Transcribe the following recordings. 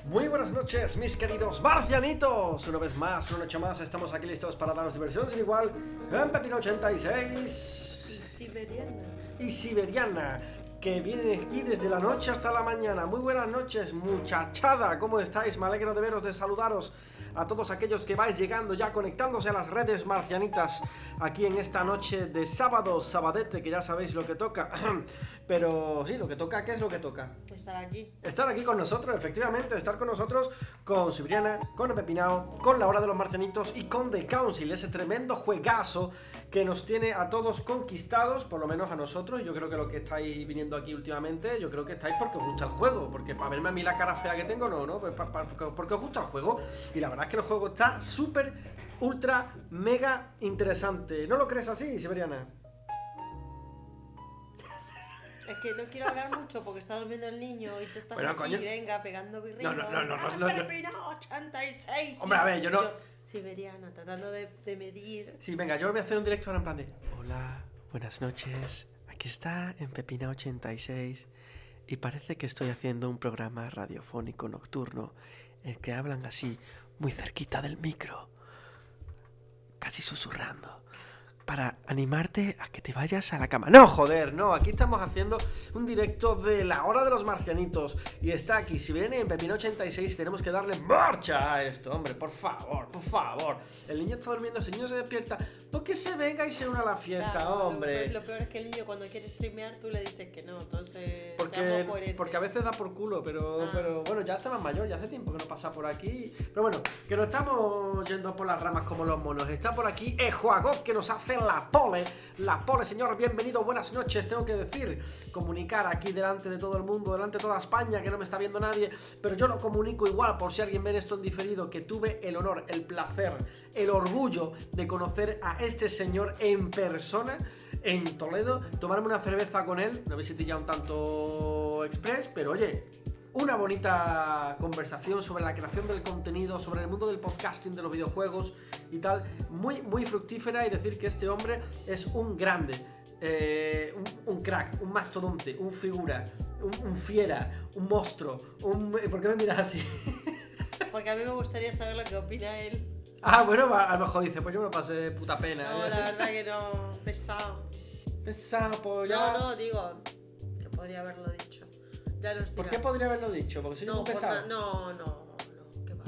Muy buenas noches, mis queridos marcianitos. Una vez más, una noche más, estamos aquí listos para daros diversión sin igual. Empepinao86 Siberiana, que viene aquí desde la noche hasta la mañana. Muy buenas noches, muchachada. ¿Cómo estáis? Me alegro de veros, de saludaros a todos aquellos que vais llegando ya, conectándose a las redes marcianitas aquí en esta noche de sábado, sabadete, que ya sabéis lo que toca. Pero sí, lo que toca, ¿qué es lo que toca? Estar aquí con nosotros, efectivamente, estar con nosotros, con Siberiana, con Empepinao, con la hora de los marcianitos y con The Council, ese tremendo juegazo que nos tiene a todos conquistados, por lo menos a nosotros. Yo creo que lo que estáis viniendo aquí últimamente, yo creo que estáis porque os gusta el juego, porque para verme a mí la cara fea que tengo, no, pues porque os gusta el juego. Y la verdad es que el juego está súper, ultra, mega interesante. ¿No lo crees así, Siberiana? Es que no quiero hablar mucho porque está durmiendo el niño y tú estás aquí, coño. venga, pegando birritos. No. Empepinao86. Hombre, a ver, yo no... Siberiana, tratando de medir. Sí, venga, yo voy a hacer un directo ahora en plan de... Hola, buenas noches. Aquí está Empepinao86 y parece que estoy haciendo un programa radiofónico nocturno en el que hablan así, muy cerquita del micro, casi susurrando, para animarte a que te vayas a la cama. No, joder, no, aquí estamos haciendo un directo de la hora de los marcianitos y está aquí, si viene en Empepinao86 tenemos que darle marcha a esto, hombre, por favor, por favor. El niño está durmiendo, el niño se despierta, pues que se venga y se una a la fiesta, Claro, hombre. Lo peor es que el niño cuando quiere streamear tú le dices que no, entonces seamos coherentes. Porque a veces da por culo, pero bueno, ya está más mayor, ya hace tiempo que no pasa por aquí. Pero bueno, que no estamos yendo por las ramas como los monos. Está por aquí Ejuagov, que nos hace la pole, señor, bienvenido, buenas noches. Tengo que decir, comunicar aquí delante de todo el mundo, delante de toda España, que no me está viendo nadie, pero yo lo comunico igual por si alguien ve esto en diferido, que tuve el honor, el placer, el orgullo de conocer a este señor en persona en Toledo, tomarme una cerveza con él. No visité ya un tanto express, pero oye, una bonita conversación sobre la creación del contenido, sobre el mundo del podcasting, de los videojuegos y tal, muy, muy fructífera, y decir que este hombre es un grande, un crack, un mastodonte, un figura, un fiera, un monstruo, ¿Por qué me miras así? Porque a mí me gustaría saber lo que opina él. Bueno, a lo mejor dice, pues yo me lo pasé puta pena. No, la verdad que no, pesado. Pesado, pues ya... No, digo, que podría haberlo dicho. Ya no. ¿Por qué podría haberlo dicho? Porque soy un pesado. No, que va.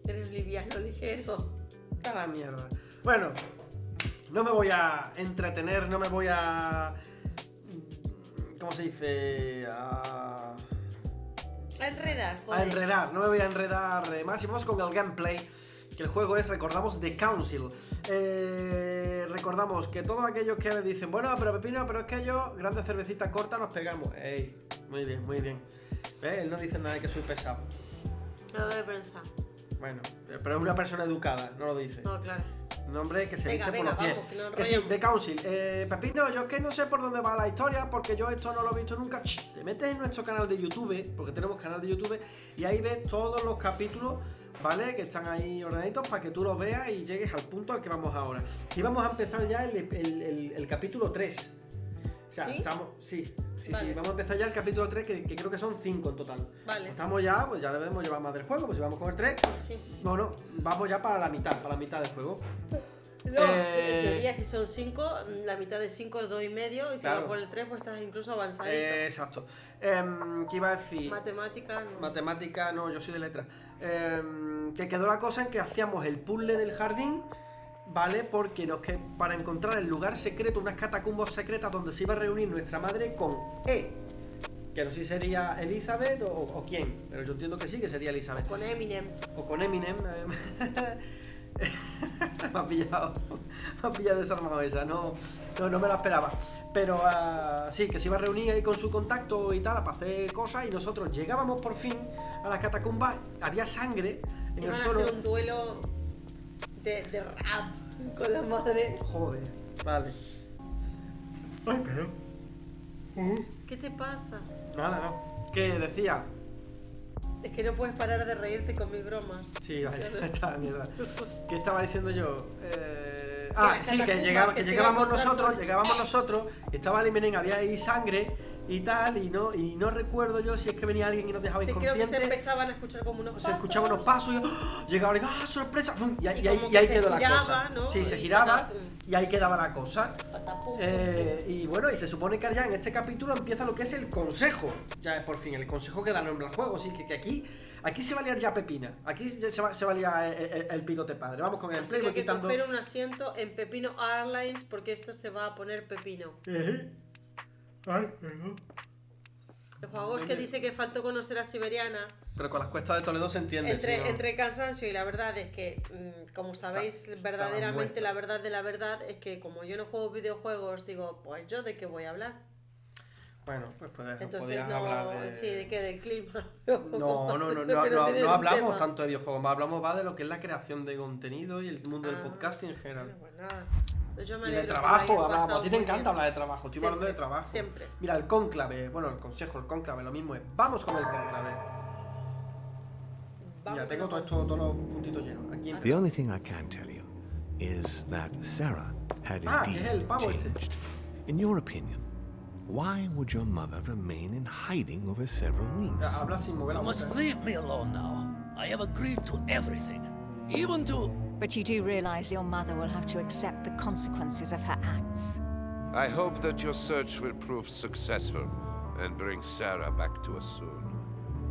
Eres liviano, ligero. Cada mierda. Bueno, no me voy a entretener, no me voy a... ¿Cómo se dice? A enredar, joder. A enredar, no me voy a enredar más. Y vamos con el gameplay, que el juego es, recordamos, The Council. Recordamos que todos aquellos que me dicen, bueno, pero Pepino, pero es que yo, grande cervecita corta, nos pegamos. Ey, muy bien, muy bien. Él no dice nada de que soy pesado. No lo debe pensar. Bueno, pero es una persona educada, no lo dice. No, claro. Un hombre que se venga, eche por los pies. Vamos, que sí, The Council. Pepino, yo es que no sé por dónde va la historia, porque yo esto no lo he visto nunca. Te metes en nuestro canal de YouTube, porque tenemos canal de YouTube, y ahí ves todos los capítulos, ¿vale? Que están ahí ordenaditos para que tú los veas y llegues al punto al que vamos ahora. Y vamos a empezar ya el capítulo 3. O sea, ¿Sí? estamos... Sí, vale. vamos a empezar ya el capítulo 3, que creo que son 5 en total. Vale. Estamos ya, pues ya debemos llevar más del juego, pues si vamos con el 3, Sí. bueno, vamos ya para la mitad del juego. No, en teoría si son 5, la mitad de 5 es 2,5, y si Claro. vas por el 3 pues estás incluso avanzadito. Exacto. ¿Qué iba a decir? Matemática, no. Yo soy de letras. Que quedó la cosa en que hacíamos el puzzle del jardín, ¿vale? Porque para encontrar el lugar secreto, unas catacumbas secretas donde se iba a reunir nuestra madre con E. Que no sé si sería Elizabeth o quién, pero yo entiendo que sí, que sería Elizabeth. Con Eminem. O con Eminem. me ha pillado desarmado esa, no me la esperaba. Pero sí, que se iba a reunir ahí con su contacto y tal, para hacer cosas, y nosotros llegábamos por fin a las catacumbas, había sangre en el suelo. Iban a hacer un duelo de rap con la madre. Joder, vale. Ay, pero... ¿Qué te pasa? Nada, no. ¿Qué decía? Es que no puedes parar de reírte con mis bromas. Sí, vaya, esta mierda. ¿Qué estaba diciendo yo? las Sí, que catacumbas llegábamos que se iban nosotros, y estaba el Eminem, había ahí sangre, y tal, y no recuerdo yo si es que venía alguien y nos dejaba inconscientes. Creo que se empezaban a escuchar como unos pasos. Se escuchaban unos pasos y yo, llegaba y sorpresa, y ahí quedó la cosa. ¿No? Sí, se giraba y ahí quedaba la cosa. Y bueno, y se supone que ya en este capítulo empieza lo que es el consejo. Ya es por fin el consejo que da nombre al juego, así que aquí se va a liar ya pepina. Aquí se va a liar el pitote padre. Vamos con el así play, que hay que quitando... coger un asiento en Empepinao86 porque esto se va a poner pepino. El juego es que dice que faltó conocer a Siberiana. Pero con las cuestas de Toledo se entiende. Entre cansancio y la verdad es que, como sabéis, verdaderamente la verdad de la verdad es que como yo no juego videojuegos, digo, pues yo de qué voy a hablar. Bueno, pues entonces hablar de... Sí, ¿de qué? Del clima. No hablamos tanto de videojuegos, hablamos de lo que es la creación de contenido y el mundo del podcasting en general. Pues nada. Yo me y de alegro trabajo, hablamos. A ti te muy encanta bien. hablar de trabajo, estoy hablando de trabajo. Siempre. Mira, el cónclave, bueno, el consejo, el cónclave, lo mismo es. Vamos con el cónclave. Ya tengo todos los puntitos llenos. Aquí The only thing I can tell you is that Sarah had indeed changed. In your opinion, why would your mother remain in hiding over several weeks? Habla sin mover la You boca. must leave me alone now. I have agreed to everything, even to... But you do realize your mother will have to accept the consequences of her acts. I hope that your search will prove successful and bring Sarah back to us soon.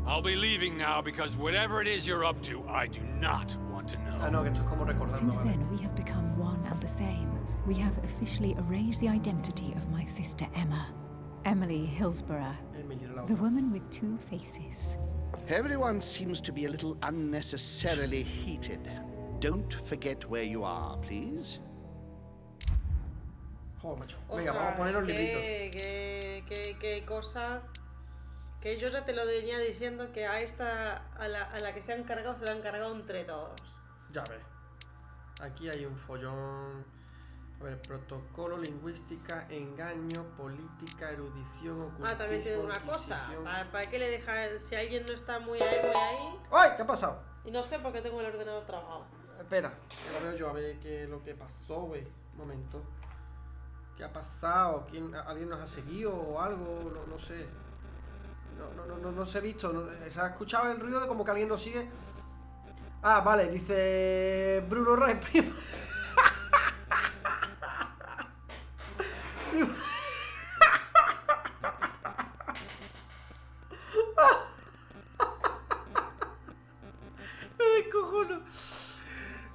I'll be leaving now because whatever it is you're up to, I do not want to know. No, que esto es como recordando. Since then, we have become one and the same. We have officially erased the identity of my sister Emma. Emily Hillsborough, the woman with two faces. Everyone seems to be a little unnecessarily heated. Don't forget where you are, please. Joder, macho. Venga, vamos a poner los libritos. Qué cosa. Que yo ya te lo venía diciendo que a la que se han cargado, se la han cargado entre todos. Ya ves. Aquí hay un follón. A ver, protocolo, lingüística, engaño, política, erudición, ocultismo. También tiene una cosa. ¿Para qué le dejas? Si alguien no está muy ahí. ¡Ay! ¿Qué ha pasado? Y no sé por qué tengo el ordenador trabajado. Espera, que lo veo yo a ver qué es lo que pasó, güey. Un momento. ¿Qué ha pasado? ¿Alguien nos ha seguido o algo? No sé. No se ha visto. ¿Se ha escuchado el ruido de como que alguien nos sigue? Ah, vale, dice Bruno Rey, primo. Me descojono.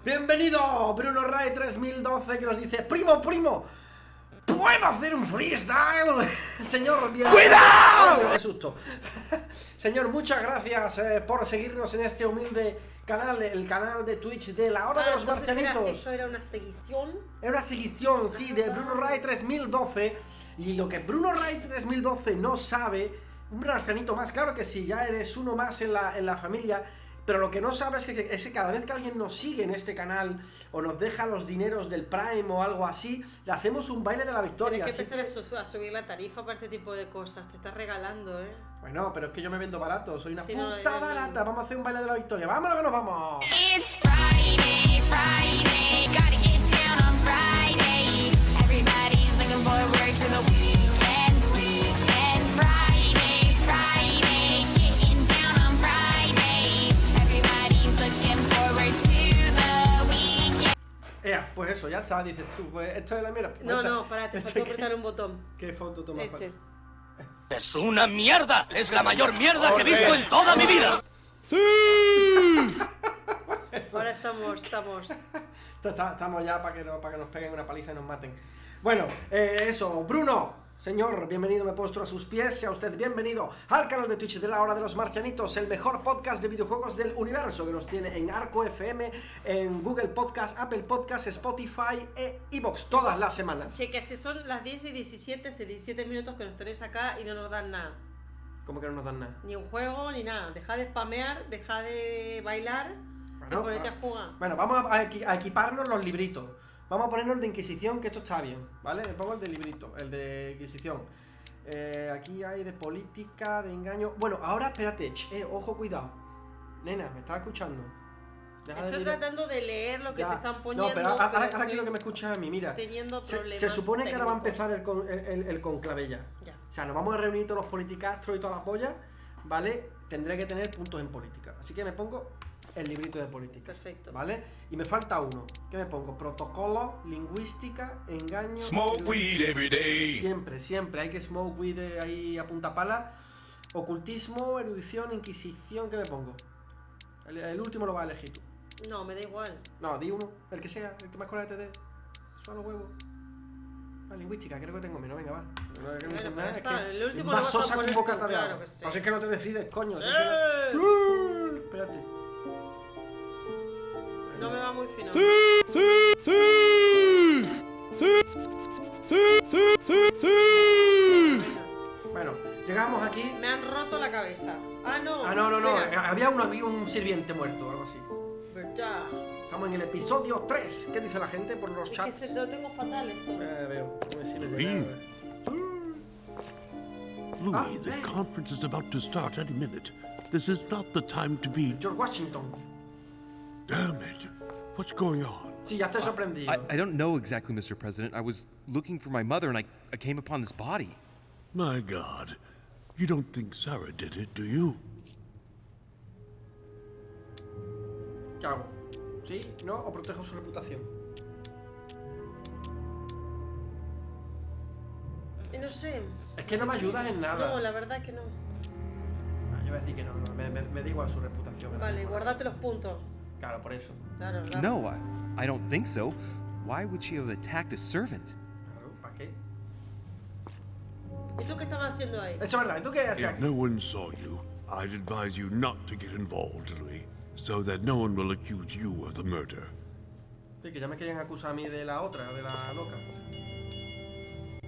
Bienvenido, Bruno Ray 3012, que nos dice: primo, ¿puedo hacer un freestyle? Señor, ¡cuidado! ¡Qué susto! Señor, muchas gracias por seguirnos en este humilde canal, el canal de Twitch de la Hora de los Marcianitos. ¿Eso era una seguición? Era una seguición, sí, de Bruno Ray 3012. Y lo que Bruno Ray 3012 no sabe, un marcianito más, claro que sí, ya eres uno más en la familia. Pero lo que no sabes es que cada vez que alguien nos sigue en este canal o nos deja los dineros del Prime o algo así, le hacemos un baile de la victoria. Tienes que empezar a subir la tarifa para este tipo de cosas. Te estás regalando, ¿eh? Bueno, pero es que yo me vendo barato. Soy una Sí, puta barata. Vamos a hacer un baile de la victoria. ¡Vámonos que nos vamos! It's Friday, gotta get down on Friday. Everybody's looking forward to the weekend. Friday, getting down on Friday. Everybody's looking forward to the weekend. Pues eso, ya está, dices tú. Pues esto es la mierda. No, para, te faltó apretar un botón. ¿Qué foto tomas? ¡Es una mierda! ¡Es la mayor mierda que he visto en toda mi vida! ¡Sí! Ahora estamos. Estamos ya para que nos peguen una paliza y nos maten. Bueno, eso, Bruno, señor, bienvenido, me postro a sus pies. Sea usted bienvenido al canal de Twitch de la Hora de los Marcianitos, el mejor podcast de videojuegos del universo, que nos tiene en Arco FM, en Google Podcast, Apple Podcast, Spotify e iVoox todas las semanas. Che, que si son las 10 y 17, hace 17 minutos que nos tenéis acá y no nos dan nada. ¿Cómo que no nos dan nada? Ni un juego, ni nada. Deja de spamear, deja de bailar y ponete a jugar. Bueno, vamos a equiparnos los libritos. Vamos a ponernos el de Inquisición, que esto está bien, ¿vale? Me pongo el de librito, el de Inquisición. Aquí hay de política, de engaño. Bueno, ahora espérate, ojo, cuidado. Nena, ¿me estás escuchando? Estoy tratando de leer lo que te están poniendo. No, pero ahora quiero que me escuches a mí, mira. Se supone que ahora va a empezar el conclave ya. O sea, nos vamos a reunir todos los politicastros y todas las pollas, ¿vale? Tendré que tener puntos en política. Así que me pongo el librito de política. Perfecto. ¿Vale? Y me falta uno. ¿Qué me pongo? Protocolo, lingüística, engaño. Smoke weed every day. Siempre. Hay que smoke weed ahí a punta pala. Ocultismo, erudición, inquisición. ¿Qué me pongo? El último lo vas a elegir tú. No, me da igual. No, di uno. El que sea. El que más cola te dé. Suena los huevos. La lingüística, creo que tengo menos. Venga, va. El último más lo vas sosa a poner que bocata de claro agua. que sí. Así que no te decides, coño. Sí. Espérate. No me va muy fino. Bueno, llegamos aquí. Me han roto la cabeza. No. No. Había un sirviente muerto o algo así. ¿Verdad? Estamos en el episodio 3. ¿Qué dice la gente por los chats? Es que lo tengo fatal esto. Veo. Louis, the conference is about to start any minute. This is not the time to be... George Washington. Damn it. What's going on? Sí, ya estoy sorprendido. I don't know exactly, Mr. President. I was looking for my mother and I came upon this body. My God. You don't think Sarah did it, do you? ¿Qué hago? ¿Sí? ¿No? ¿O protejo su reputación? No sé. Es que no me ayudas en nada. No, la verdad que no. Yo voy a decir que no. Me da igual su reputación. Vale, guardate los puntos. Claro, por eso. Claro. No, I don't think so. Why would she have attacked a servant? Claro, ¿para qué? ¿Y tú qué estabas haciendo ahí? Eso es verdad. ¿Y tú qué hacías? If no one saw you, I'd advise you not to get involved, Louis, so that no one will accuse you of the murder. Sí, que ya me querían acusar a mí de la otra, de la loca.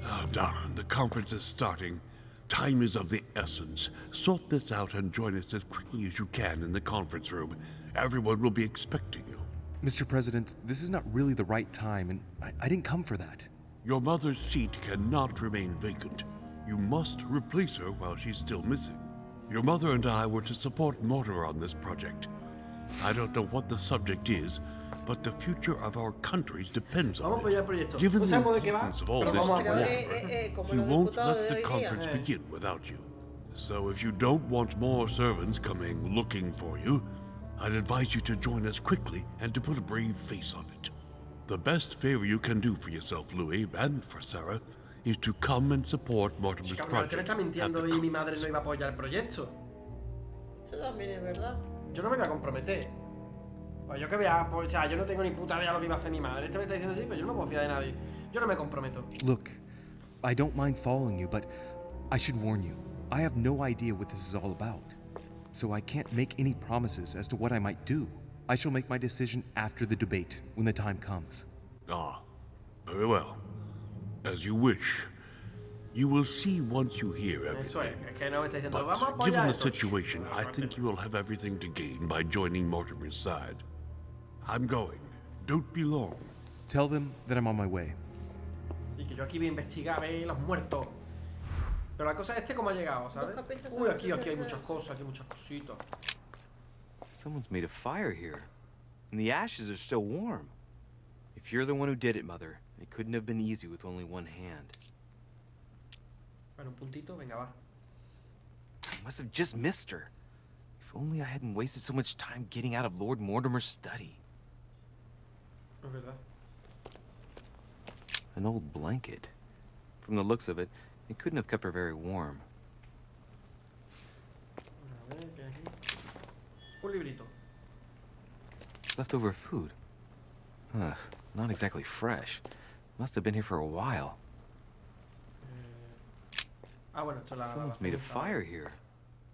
Oh, darling, the conference is starting. Time is of the essence. Sort this out and join us as quickly as you can in the conference room. Everyone will be expecting you. Mr. President, this is not really the right time, and I didn't come for that. Your mother's seat cannot remain vacant. You must replace her while she's still missing. Your mother and I were to support Mortimer on this project. I don't know what the subject is, but the future of our countries depends on it. Given the importance of all this to Mortimer, he won't let the conference begin without you. So if you don't want more servants coming looking for you, I'd advise you to join us quickly and to put a brave face on it. The best favor you can do for yourself, Louis, and for Sarah, is to come and support Mortimer's project. Está mintiendo y mi madre no iba a apoyar el proyecto. Eso también es verdad. Yo no me voy a comprometer. Pues yo que vea, pues, o sea, yo no tengo ni puta idea de lo que iba a hacer mi madre. Este me está diciendo sí, pero yo no me puedo fiar de nadie. Yo no me comprometo. Look, I don't mind following you, but I should warn you. I have no idea what this is all about. So I can't make any promises as to what I might do. I shall make my decision after the debate, when the time comes. Ah, very well. As you wish. You will see once you hear everything. But given the situation, I think you will have everything to gain by joining Mortimer's side. I'm going. Don't be long. Tell them that I'm on my way. Y que yo aquí voy a investigar, ver los muertos. Pero la cosa es cómo ha llegado, ¿sabes? Uy, aquí hay muchas cosas, aquí hay muchas cositas. Someone's made a fire here, and the ashes are still warm. If you're the one who did it, Mother, it couldn't have been easy with only one hand. Bueno, un puntito, venga, va. I must have just missed her. If only I hadn't wasted so much time getting out of Lord Mortimer's study. Es verdad. An old blanket. From the looks of it, it couldn't have kept her very warm. A ver, ¿qué hay aquí? Un librito. Leftover food. Ugh, not exactly fresh. Must have been here for a while. Bueno, esto la... Someone's made a fire here,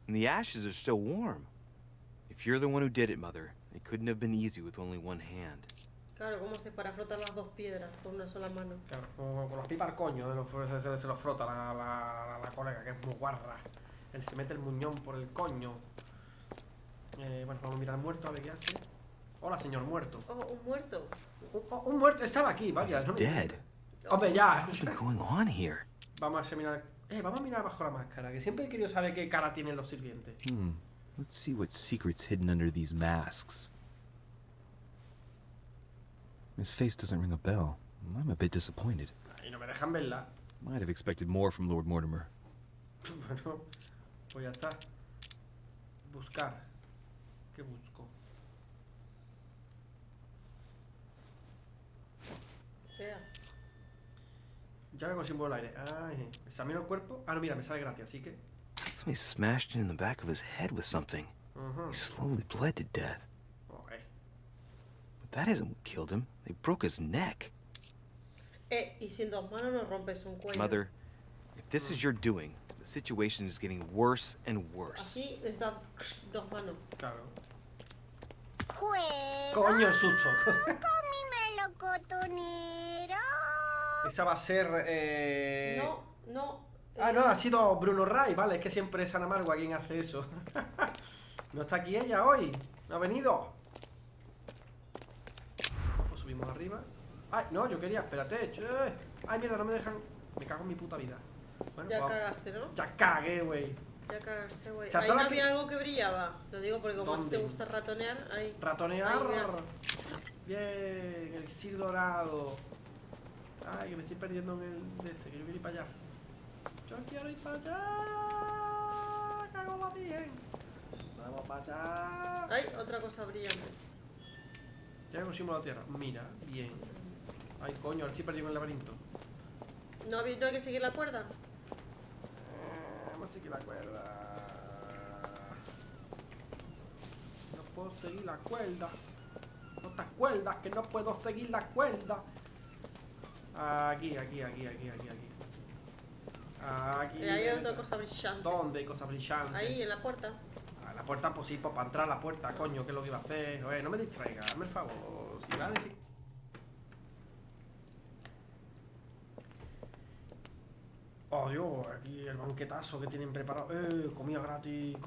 and the ashes are still warm. If you're the one who did it, Mother, it couldn't have been easy with only one hand. Claro, ¿cómo se para frotar las dos piedras con una sola mano? Claro, con los pipas al coño, se los frota la colega, que es muy guarra. Él se mete el muñón por el coño. Bueno, vamos a mirar al muerto a ver qué hace. Hola, señor muerto. Oh, un muerto. Un muerto, estaba aquí, vaya. He's dead. Hombre, ya. What's going on here? Vamos a mirar bajo la máscara, que siempre he querido saber qué cara tienen los sirvientes. Let's see what secret's hidden under these masks. His face doesn't ring a bell. I'm a bit disappointed. Y no me dejan verla. Might have expected more from Lord Mortimer. Bueno, pues ya está. Buscar. ¿Qué busco? Llave con símbolo del aire. Examino el cuerpo. No, mira, me sale gratis, así que... Somebody smashed in the back of his head with something. He slowly bled to death. Okay. But that isn't what killed him. They broke his neck. Y sin dos manos no rompes un cuello. Mother, if this is your doing, the situation is getting worse and worse. Así está dos manos. Claro. Juego Coño, el susto. con mi melocotonero. Esa va a ser... No. No, ha sido Bruno Ray, vale, es que siempre es Ana Margua quien hace eso. No está aquí ella hoy, no ha venido. Pues subimos arriba. Ay, no, yo quería, espérate. Ay, mierda, no me dejan. Me cago en mi puta vida. Bueno, Ya pues, cagaste, ¿no? Ya cagué, güey. Ya cagaste, güey. O sea, Ahí toda no la había algo que brillaba. Lo digo porque como a ti te ¿Dónde? gusta ratonear, ahí. Ratonear. Ahí, mira. Bien, el elixir dorado. Ay, que me estoy perdiendo en el de este, que yo quiero ir para allá. Yo quiero ir para allá. Cago la bien. Vamos para allá. Ay, otra cosa brillante. Ya consigo la tierra. Mira, bien. Ay, coño, ahora estoy perdido en el laberinto. ¿No hay que seguir la cuerda? Vamos a seguir la cuerda. No puedo seguir la cuerda. No te acuerdas que no puedo seguir la cuerda. Aquí. Aquí. Y hay otra cosa brillante. ¿Dónde hay cosas brillantes? Ahí, en la puerta. La puerta, pues sí, pues para entrar a la puerta, coño, que es lo que iba a hacer. Oye, no me distraigas, hazme el favor. Si va a decir... Oh, Dios, aquí el banquetazo que tienen preparado. Comida gratis,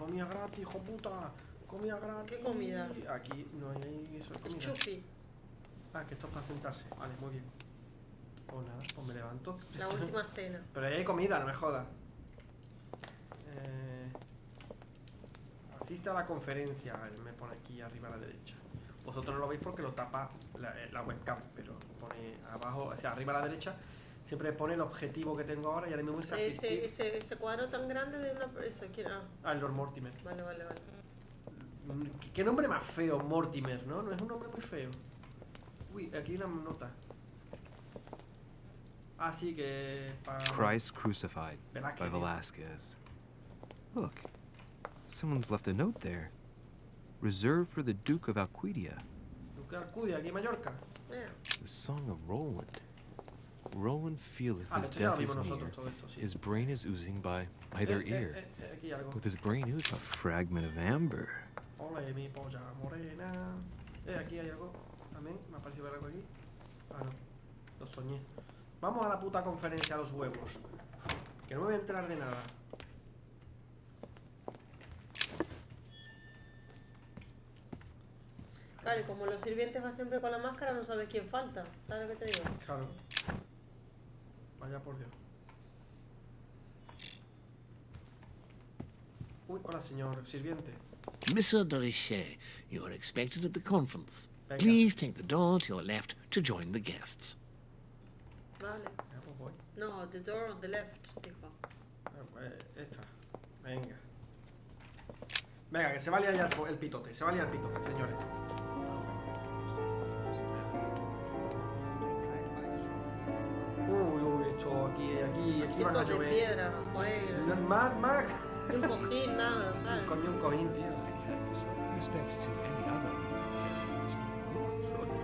hijo puta. Comida gratis. ¿Qué comida? Aquí no hay eso de comida. Chupi. Que esto es para sentarse. Vale, muy bien. Pues nada, pues me levanto. La última cena. Pero ahí hay comida, no me jodas. Asiste a la conferencia. Me pone aquí arriba a la derecha. Vosotros no lo veis porque lo tapa la webcam, pero pone abajo, o sea, arriba a la derecha. Siempre pone el objetivo que tengo ahora y ahora mismo es asistir. Ese cuadro tan grande de una... Eso, ¿quién? El Lord Mortimer. Vale. ¿Qué nombre más feo, Mortimer, ¿no? No es un nombre muy feo. Uy, aquí hay una nota. Sí que... Christ Crucified by Velasquez. Look, someone's left a note there. Reserved for the Duke of Alcudia. Duque de Alcudia, aquí en Mallorca. The Song of Roland. Roland feeleth his esto ya lo death is vimos near. nosotros, todo esto, sí. His brain is oozing by either ear. Aquí hay algo. With his brain oozing a fragment of amber. Ole, mi polla morena. Aquí hay algo. También me ha parecido ver algo aquí. No, lo soñé. Vamos a la puta conferencia a los huevos. Que no me voy a enterar de nada. Claro, y como los sirvientes van siempre con la máscara, no sabes quién falta. ¿Sabes lo que te digo? Claro. Vaya por Dios. Uy, hola señor sirviente. Mr. Dorichet, you are expected at the conference. Venga. Please take the door to your left to join the guests. Vale. Ya, pues voy. No, the door on the left, dijo. Esta. Venga. Venga, que se va a liar ya el pitote. Se va a liar el pitote, señores. Uy, esto aquí van a Asientos de llover. piedra, joder. Más. Un cojín, nada, ¿sabes? Coño, un cojín, tío.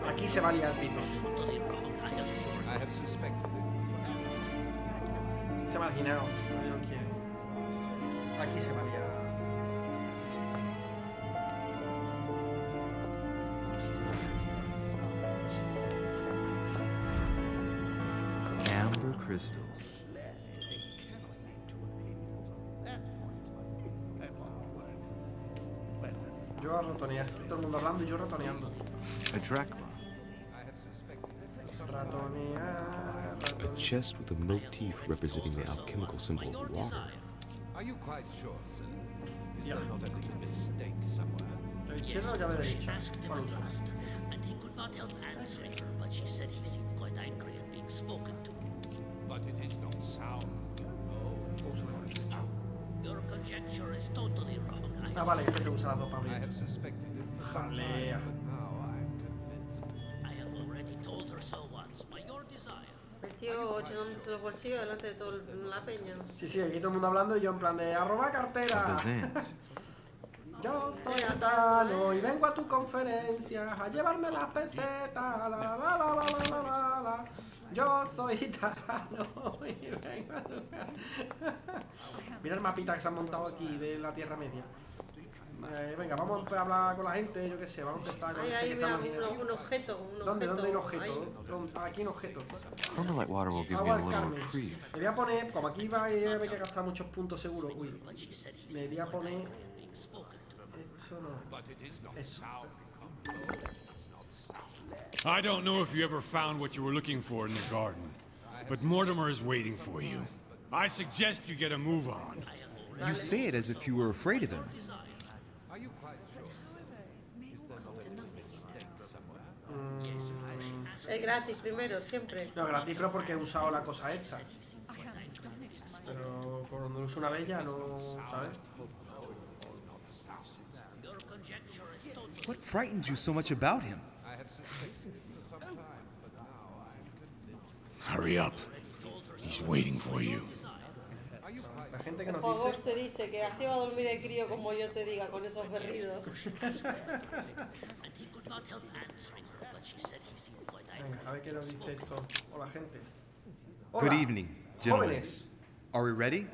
Aquí se va a liar el pito. I have suspected it. Se ha marginado. No quiere. Aquí se va a liar. Amber crystals. Yo a ratonear. Todo el mundo hablando y yo ratoneando. A drachma. Ratonear. A chest with a motif representing the alchemical symbol of water. Are you quite sure, sir? Is Yeah. there not a little mistake somewhere? ¿De izquierda o llave derecha? ¿Cuál uso? and he could not help answering her, but But she said he seemed quite angry at being spoken to. But it is not sound. Your conjecture is totally wrong. Ah, vale, que te usa las dos para I abrir. have suspected it for some Vale. time, but now I am convinced. I have already told her so once, by your desire. Metió echándose los bolsillos delante de toda la peña. Sí, sí, aquí todo el mundo hablando y yo en plan de arroba cartera. Yo soy gitano y vengo a tu conferencia a llevarme las pesetas. La, la, la, la, la, la, la, la. Yo soy gitano y vengo a tu... Mira el mapita que se han montado aquí de la Tierra Media. Venga, vamos a hablar con la gente, yo qué sé, vamos a empezar con Ahí este que hay estamos un objeto. ¿Dónde hay un objeto? Aquí un objeto. Thunder Light Water will give me a little reprieve. Me voy a poner, como aquí va a haber que gastar muchos puntos seguros, uy, me voy a poner... Esto no. Esto. I don't know if you ever found what you were looking for in the garden, but Mortimer is waiting for you. I suggest you get a move on. You say it as if you were afraid of him. Es gratis primero, siempre. No, gratis, pero porque he usado la cosa esta. Pero cuando lo uso una vez ya no, ¿sabes? What frightens you so much about him? Hurry up. He's waiting for you. La gente que nos Juegos dice... te dice que así va a dormir el crío como yo te diga, con esos berridos. Venga, a ver qué nos dice esto. Hola, gente. Good evening, gentlemen. Jóvenes. Are we ready?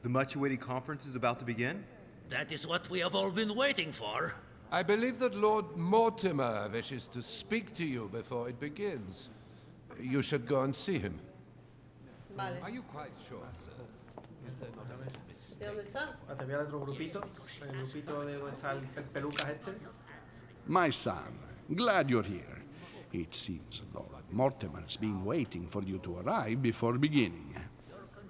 The much-awaited conference is about to begin? That is what we have all been waiting for. I believe that Lord Mortimer wishes to speak to you before it begins. You should go and see him. Vale. Are you quite sure, sir? Is there not a ¿De dónde está? Te voy a dar otro grupito. El grupito de donde está el pelucas este. My son, glad you're here. It seems Lord Mortimer's been waiting for you to arrive before beginning.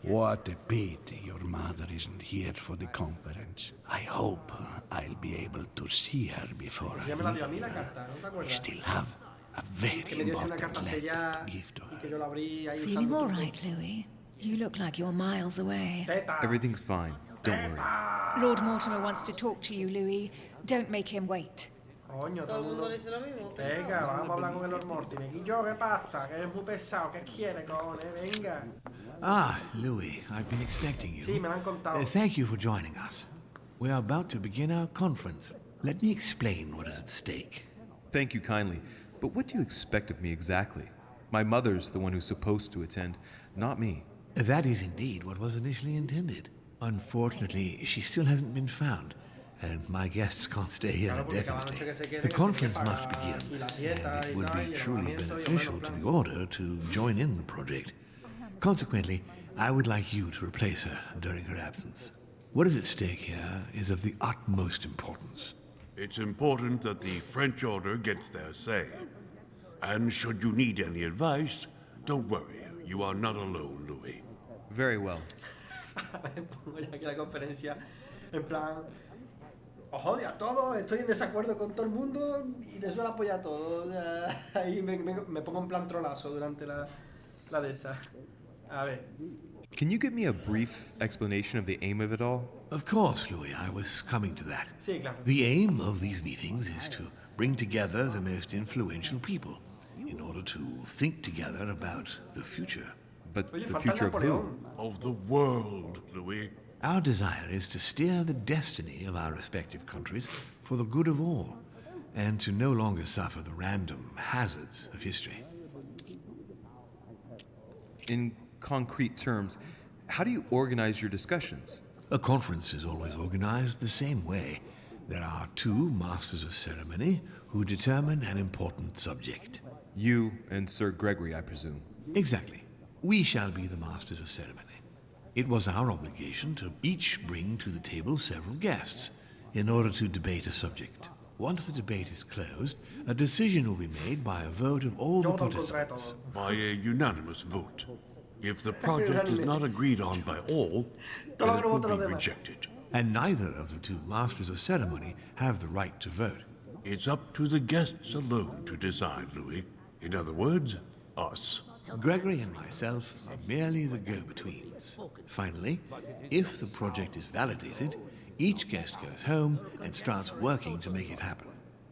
What a pity your mother isn't here for the conference. I hope I'll be able to see her before Ya me la dio a mí la carta, ¿no te I acuerdas? still have a very Que me dio una carta important letter sellada to give to y her. que yo la abrí ahí Feeling usando all truco. right, Louis? You look like you're miles away. Everything's fine. Don't worry. Lord Mortimer wants to talk to you, Louis. Don't make him wait. Coño, Todo el mundo le dice lo mismo. Venga, vamos a hablar con el Lord Mortimer. ¿Y yo qué pasa? Que eres muy pesado. ¿Qué quiere, cojones? Venga. Ah, Louis, I've been expecting you. Sí, me lo han contado. Thank you for joining us. We are about to begin our conference. Let me explain what is at stake. Thank you kindly. But what do you expect of me exactly? My mother's the one who's supposed to attend, not me. That is indeed what was initially intended. Unfortunately, she still hasn't been found, and my guests can't stay here indefinitely. The conference must begin, and it would be truly beneficial to the Order to join in the project. Consequently, I would like you to replace her during her absence. What is at stake here is of the utmost importance. It's important that the French Order gets their say. And should you need any advice, don't worry. You are not alone, Louis. Very well. Pongo ya aquí la conferencia en plan, os odio a todos, estoy en desacuerdo con todo el mundo y les suelo apoyar a todos. O sea, ahí me pongo en plan trolazo durante la de esta. A ver. Can you give me a brief explanation of the aim of it all? Of course, Louis, I was coming to that. Sí, claro. The aim of these meetings is to bring together the most influential people in order to think together about the future. But the future of who? Of the world, Louis. Our desire is to steer the destiny of our respective countries for the good of all, and to no longer suffer the random hazards of history. In concrete terms, how do you organize your discussions? A conference is always organized the same way. There are two masters of ceremony who determine an important subject. You and Sir Gregory, I presume. Exactly. We shall be the masters of ceremony. It was our obligation to each bring to the table several guests in order to debate a subject. Once the debate is closed, a decision will be made by a vote of all the participants. By a unanimous vote. If the project is not agreed on by all, then it will be rejected. And neither of the two masters of ceremony have the right to vote. It's up to the guests alone to decide, Louis. In other words, us. Gregory and myself are merely the go-betweens. Finally, if the project is validated, each guest goes home and starts working to make it happen.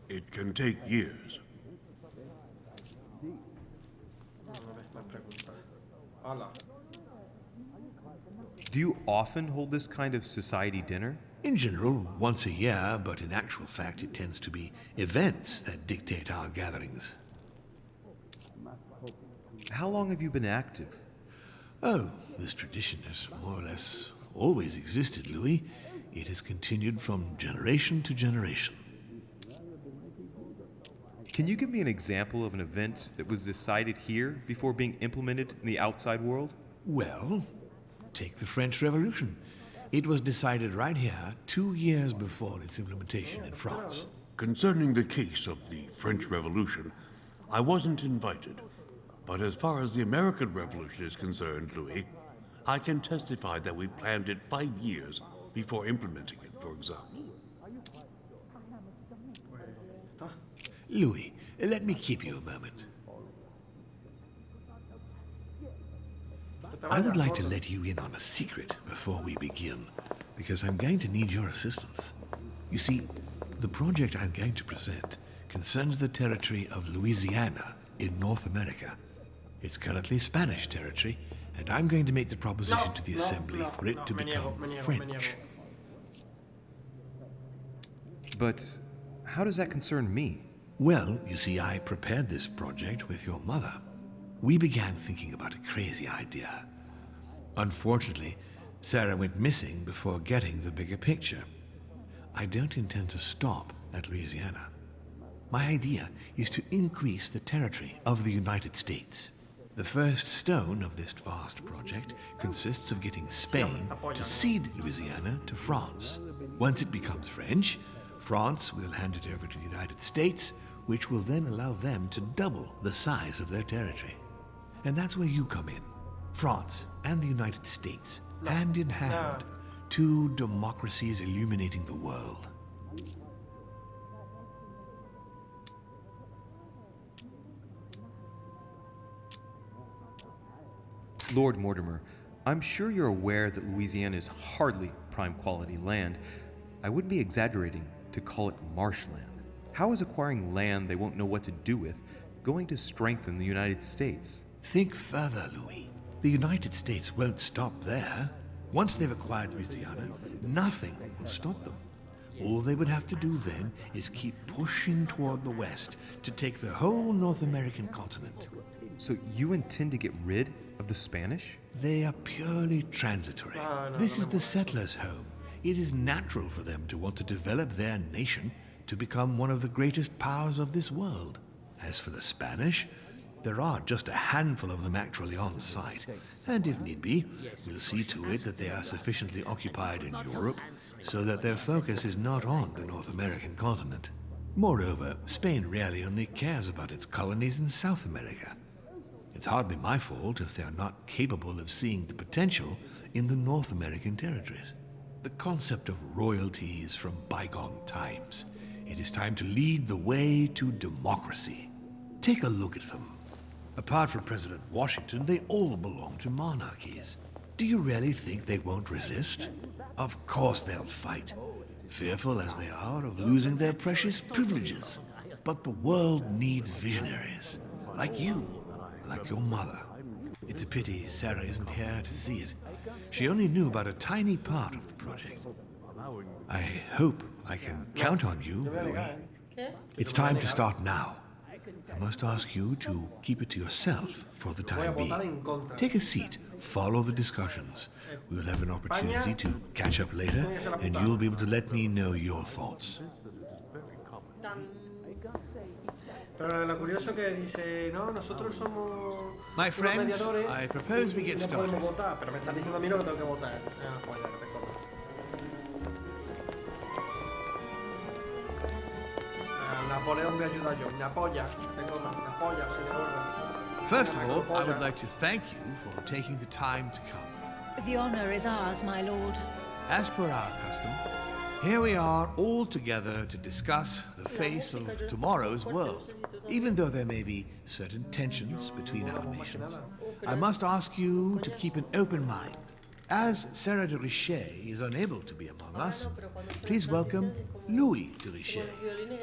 It can take years. Do you often hold this kind of society dinner? In general, once a year, but in actual fact it tends to be events that dictate our gatherings. How long have you been active? Oh, this tradition has more or less always existed, Louis. It has continued from generation to generation. Can you give me an example of an event that was decided here before being implemented in the outside world? Well, take the French Revolution. It was decided right here 2 years before its implementation in France. Concerning the case of the French Revolution, I wasn't invited. But as far as the American Revolution is concerned, Louis, I can testify that we planned it 5 years before implementing it, for example. Louis, let me keep you a moment. I would like to let you in on a secret before we begin, because I'm going to need your assistance. You see, the project I'm going to present concerns the territory of Louisiana in North America. It's currently Spanish territory, and I'm going to make the proposition to the Assembly for it to become French. But how does that concern me? Well, you see, I prepared this project with your mother. We began thinking about a crazy idea. Unfortunately, Sarah went missing before getting the bigger picture. I don't intend to stop at Louisiana. My idea is to increase the territory of the United States. The first stone of this vast project consists of getting Spain to cede Louisiana to France. Once it becomes French, France will hand it over to the United States, which will then allow them to double the size of their territory. And that's where you come in. France and the United States, hand in hand, two democracies illuminating the world. Lord Mortimer, I'm sure you're aware that Louisiana is hardly prime quality land. I wouldn't be exaggerating to call it marshland. How is acquiring land they won't know what to do with going to strengthen the United States? Think further, Louis. The United States won't stop there. Once they've acquired Louisiana, nothing will stop them. All they would have to do then is keep pushing toward the west to take the whole North American continent. So you intend to get rid of the Spanish? They are purely transitory. This is the settlers' home. It is natural for them to want to develop their nation to become one of the greatest powers of this world. As for the Spanish, there are just a handful of them actually on site, and if need be, we'll see to it that they are sufficiently occupied in Europe so that their focus is not on the North American continent. Moreover, Spain really only cares about its colonies in South America. It's hardly my fault if they're not capable of seeing the potential in the North American territories. The concept of royalty is from bygone times. It is time to lead the way to democracy. Take a look at them. Apart from President Washington, they all belong to monarchies. Do you really think they won't resist? Of course they'll fight, fearful as they are of losing their precious privileges. But the world needs visionaries, like you, like your mother. It's a pity Sarah isn't here to see it. She only knew about a tiny part of the project. I hope I can count on you, Louis. It's time to start now. I must ask you to keep it to yourself for the time being. Take a seat, follow the discussions. We'll have an opportunity to catch up later, and you'll be able to let me know your thoughts. Pero lo curioso que dice, no, nosotros somos My friends, I propose we get started. No podemos votar, pero me estás diciendo a mí lo que tengo que votar. Joder, que te corro. Napoleón me ayuda yo. Me apoya. Tengo más. Me apoya, señor. First of all, I would like to thank you for taking the time to come. The honor is ours, my lord. As per our custom, Here we are all together to discuss the face of tomorrow's world. Even though there may be certain tensions between our nations, I must ask you to keep an open mind. As Sarah de Richet is unable to be among us, please welcome Louis de Richet,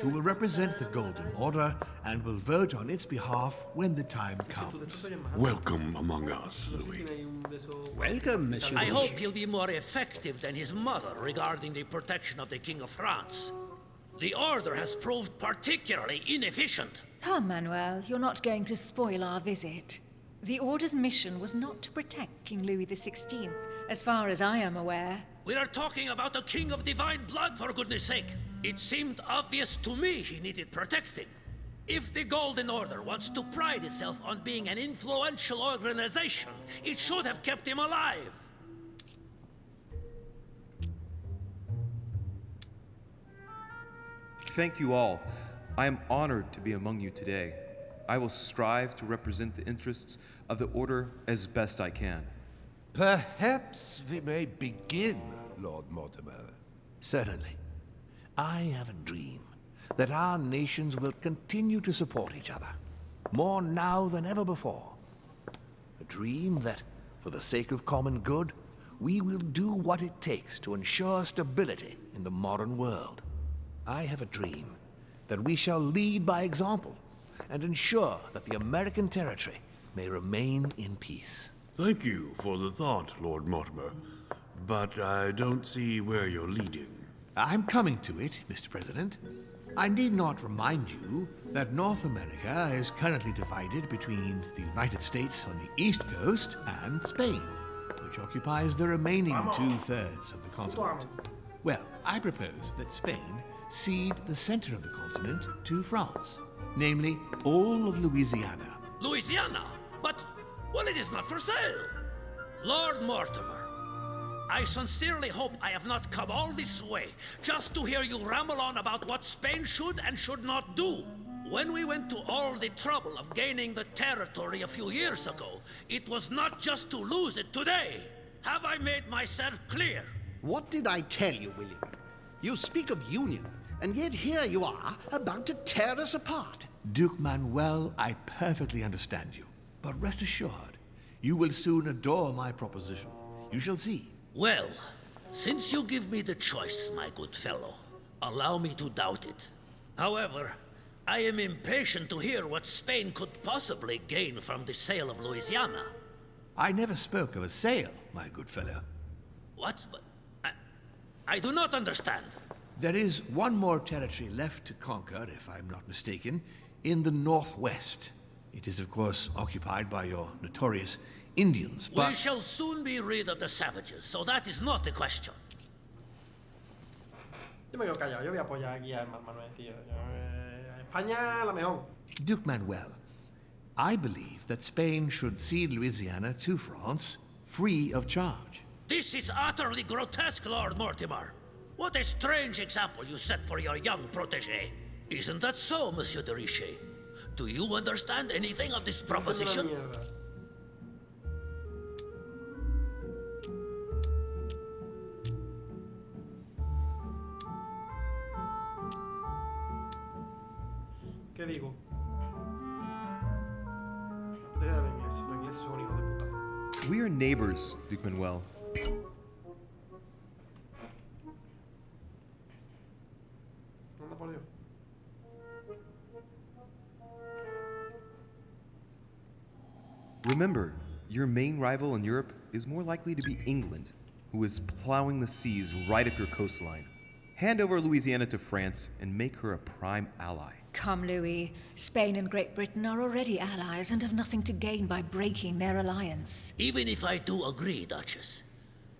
who will represent the Golden Order and will vote on its behalf when the time comes. Welcome among us, Louis. Welcome, Monsieur. I hope he'll be more effective than his mother regarding the protection of the King of France. The Order has proved particularly inefficient. Come, Manuel, you're not going to spoil our visit. The Order's mission was not to protect King Louis XVI, as far as I am aware. We are talking about a king of divine blood, for goodness sake. It seemed obvious to me he needed protecting. If the Golden Order wants to pride itself on being an influential organization, it should have kept him alive. Thank you all. I am honored to be among you today. I will strive to represent the interests of the Order as best I can. Perhaps we may begin, Lord Mortimer. Certainly. I have a dream that our nations will continue to support each other, more now than ever before. A dream that, for the sake of common good, we will do what it takes to ensure stability in the modern world. I have a dream that we shall lead by example and ensure that the American territory may remain in peace. Thank you for the thought, Lord Mortimer, but I don't see where you're leading. I'm coming to it, Mr. President. I need not remind you that North America is currently divided between the United States on the East Coast and Spain, which occupies the remaining two-thirds of the continent. Well, I propose that Spain cede the center of the continent to France, namely all of Louisiana. Louisiana? But, well, it is not for sale. Lord Mortimer, I sincerely hope I have not come all this way just to hear you ramble on about what Spain should and should not do. When we went to all the trouble of gaining the territory a few years ago, it was not just to lose it today. Have I made myself clear? What did I tell you, William? You speak of union, and yet here you are, about to tear us apart. Duke Manuel, I perfectly understand you. But rest assured, you will soon adore my proposition. You shall see. Well, since you give me the choice, my good fellow, allow me to doubt it. However, I am impatient to hear what Spain could possibly gain from the sale of Louisiana. I never spoke of a sale, my good fellow. What? I do not understand. There is one more territory left to conquer, if I'm not mistaken, in the northwest. It is, of course, occupied by your notorious Indians, but... We shall soon be rid of the savages, so that is not a question. Yo me quedo callado, yo voy a apoyar aquí a Manuel, tío. España, la mejor. Duke Manuel, I believe that Spain should cede Louisiana to France free of charge. This is utterly grotesque, Lord Mortimer. What a strange example you set for your young protégé. Isn't that so, Monsieur de Richet? Do you understand anything of this proposition? ¿Qué digo? Los ingleses son hijos de puta. We are neighbors, Duke Manuel. Anda por Dios. Remember, your main rival in Europe is more likely to be England, who is plowing the seas right up your coastline. Hand over Louisiana to France and make her a prime ally. Come, Louis. Spain and Great Britain are already allies and have nothing to gain by breaking their alliance. Even if I do agree, Duchess,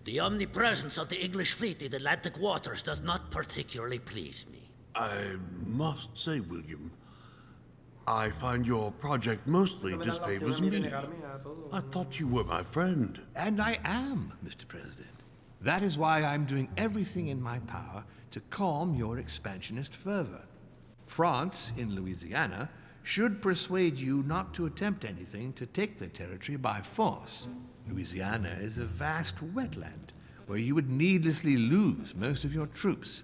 the omnipresence of the English fleet in Atlantic waters does not particularly please me. I must say, William, I find your project mostly disfavors me. I thought you were my friend. And I am, Mr. President. That is why I'm doing everything in my power to calm your expansionist fervor. France, in Louisiana, should persuade you not to attempt anything to take the territory by force. Louisiana is a vast wetland where you would needlessly lose most of your troops.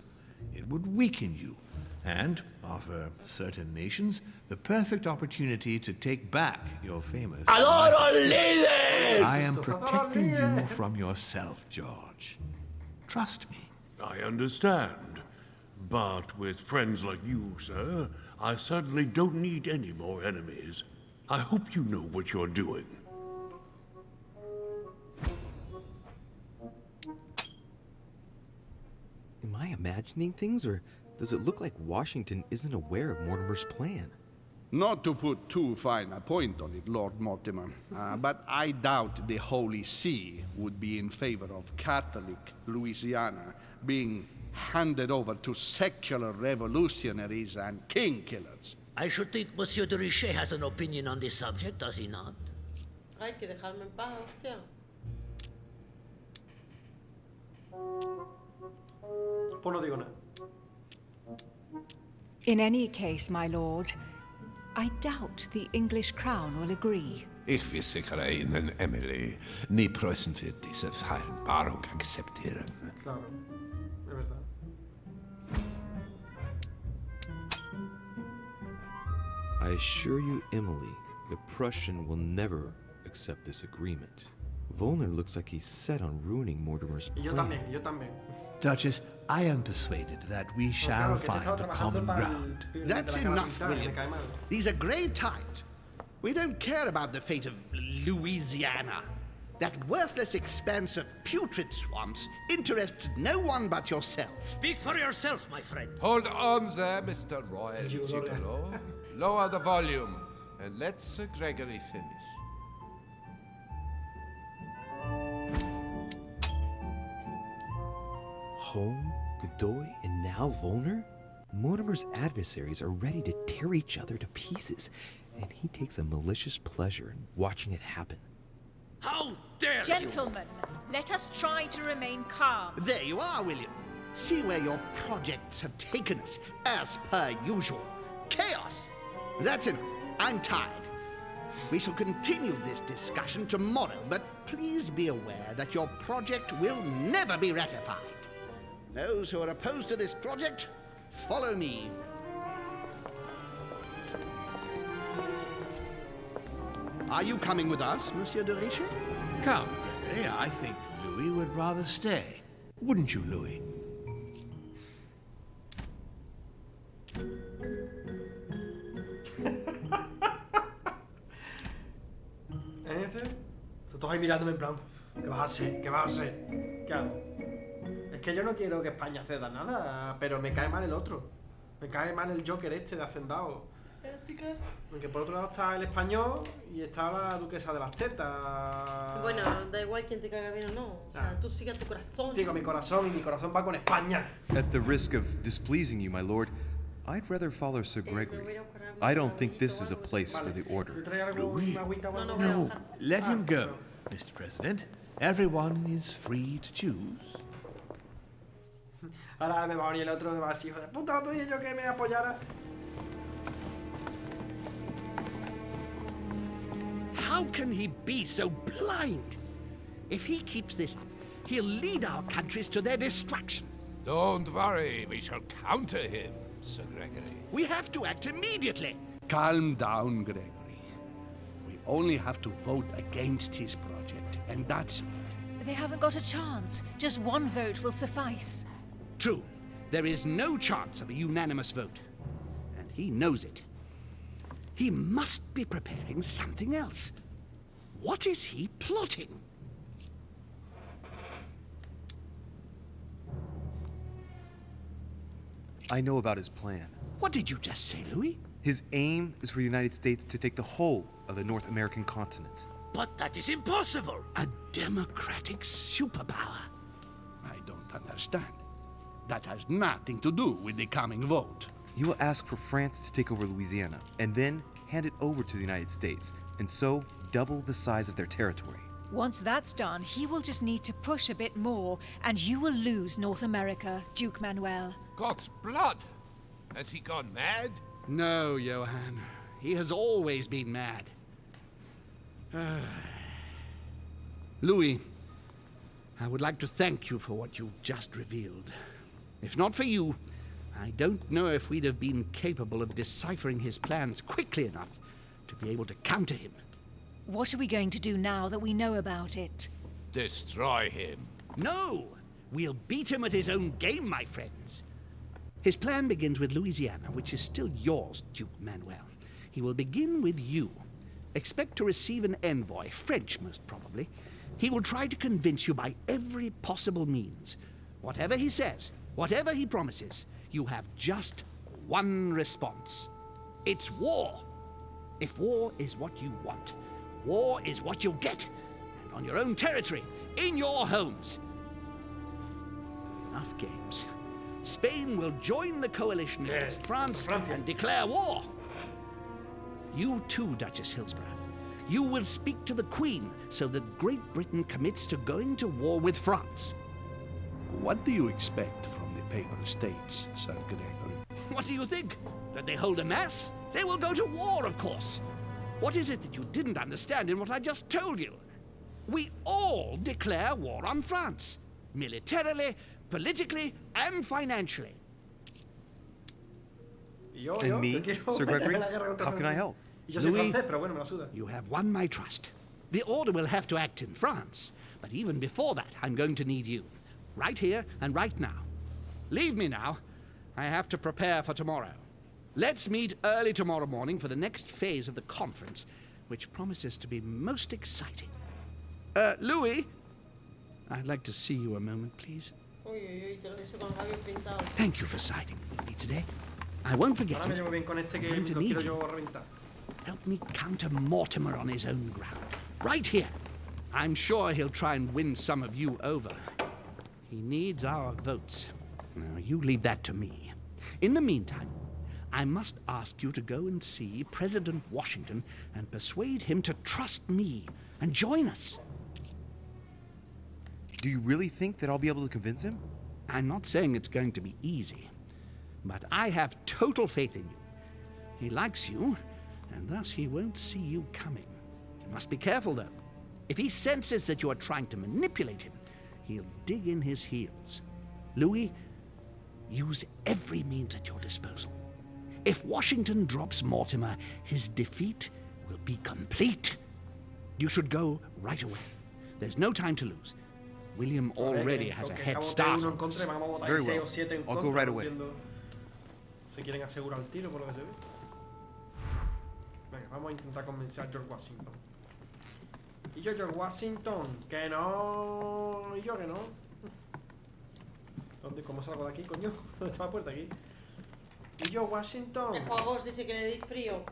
It would weaken you and offer certain nations the perfect opportunity to take back your famous... ¡Adoro al líder! I am protecting you from yourself, George. Trust me. I understand. But with friends like you, sir, I certainly don't need any more enemies. I hope you know what you're doing. Am I imagining things, or does it look like Washington isn't aware of Mortimer's plan? Not to put too fine a point on it, Lord Mortimer, but I doubt the Holy See would be in favor of Catholic Louisiana being handed over to secular revolutionaries and king killers. I should think Monsieur de Richet has an opinion on this subject, does he not? Hay que dejarme en paz, hostia. Pues no digo nada. In any case, my lord, I doubt the English crown will agree. Ich versichere Ihnen, Emily, nie Preußen wird diese Vereinbarung akzeptieren. Claro, es verdad. I assure you, Emily, the Prussian will never accept this agreement. Volner looks like he's set on ruining Mortimer's plan. Yo también. Duchess, I am persuaded that we shall find a common ground. That's enough, William. These are grey times. We don't care about the fate of Louisiana. That worthless expanse of putrid swamps interests no one but yourself. Speak for yourself, my friend. Hold on there, Mr. Royal Gigolo. Lower the volume, and let Sir Gregory finish. Home, Godoy, and now Volner? Mortimer's adversaries are ready to tear each other to pieces, and he takes a malicious pleasure in watching it happen. How dare Gentlemen, let us try to remain calm. There you are, William. See where your projects have taken us, as per usual. Chaos! That's enough. I'm tired. We shall continue this discussion tomorrow, but please be aware that your project will never be ratified. Those who are opposed to this project, follow me. Are you coming with us, Monsieur de Richet? Come, Gregory, I think Louis would rather stay. Wouldn't you, Louis? Todos ahí mirándome en plan, ¿qué vas a hacer? ¿Qué vas a hacer? ¿Qué hago? Es que yo no quiero que España ceda nada, pero me cae mal el otro. Me cae mal el Joker este de Hacendado. Porque por otro lado está el español y está la duquesa de las tetas. Bueno, da igual quién te caiga bien o no. O sea, tú sigue tu corazón. Sigo mi corazón y mi corazón va con España. At the risk of displeasing you, my lord, I'd rather follow Sir Gregory. I don't think this is a place for the order. Louis? No, let him go, Mr. President. Everyone is free to choose. Ahora me va a venir el otro de más hijo de puta, el otro día yo que me apoyara. How can he be so blind? If he keeps this up, he'll lead our countries to their destruction. Don't worry, we shall counter him, Sir Gregory. We have to act immediately. Calm down, Gregory. We only have to vote against his project, and that's it. They haven't got a chance. Just one vote will suffice. True. There is no chance of a unanimous vote. And he knows it. He must be preparing something else. What is he plotting? I know about his plan. What did you just say, Louis? His aim is for the United States to take the whole of the North American continent. But that is impossible. A democratic superpower. I don't understand. That has nothing to do with the coming vote. He will ask for France to take over Louisiana, and then hand it over to the United States, and so double the size of their territory. Once that's done, he will just need to push a bit more, and you will lose North America, Duke Manuel. God's blood! Has he gone mad? No, Johann. He has always been mad. Louis, I would like to thank you for what you've just revealed. If not for you, I don't know if we'd have been capable of deciphering his plans quickly enough to be able to counter him. What are we going to do now that we know about it? Destroy him. No! We'll beat him at his own game, my friends. His plan begins with Louisiana, which is still yours, Duke Manuel. He will begin with you. Expect to receive an envoy, French most probably. He will try to convince you by every possible means. Whatever he says, whatever he promises, you have just one response. It's war. If war is what you want, war is what you'll get. And on your own territory, in your homes. Enough games. Spain will join the coalition against France and declare war. You too, Duchess Hillsborough. You will speak to the Queen so that Great Britain commits to going to war with France. What do you expect from the Papal States, Sir Gregory? What do you think? That they hold a mass? They will go to war, of course. What is it that you didn't understand in what I just told you? We all declare war on France. Militarily, politically, and financially. And me, Sir Gregory? How can I help? Louis, you have won my trust. The Order will have to act in France, but even before that, I'm going to need you. Right here and right now. Leave me now. I have to prepare for tomorrow. Let's meet early tomorrow morning for the next phase of the conference, which promises to be most exciting. Louis, I'd like to see you a moment, please. Thank you for siding with me today. I won't forget it. I'm going to need you. Help me counter Mortimer on his own ground. Right here. I'm sure he'll try and win some of you over. He needs our votes. Now, you leave that to me. In the meantime, I must ask you to go and see President Washington and persuade him to trust me and join us. Do you really think that I'll be able to convince him? I'm not saying it's going to be easy, but I have total faith in you. He likes you, and thus he won't see you coming. You must be careful, though. If he senses that you are trying to manipulate him, he'll dig in his heels. Louis, use every means at your disposal. If Washington drops Mortimer, his defeat will be complete. You should go right away. There's no time to lose. William already has a head start on us. Very well. I'll go right away. Se quieren asegurar el tiro por lo que se ve. Venga, vamos a intentar convencer a George Washington. Y yo, George Washington, que no. Y yo, que no. ¿Dónde? ¿Cómo salgo de aquí, coño? ¿Dónde está la puerta? Aquí. Y yo, Washington. El juegos dice que le di frío.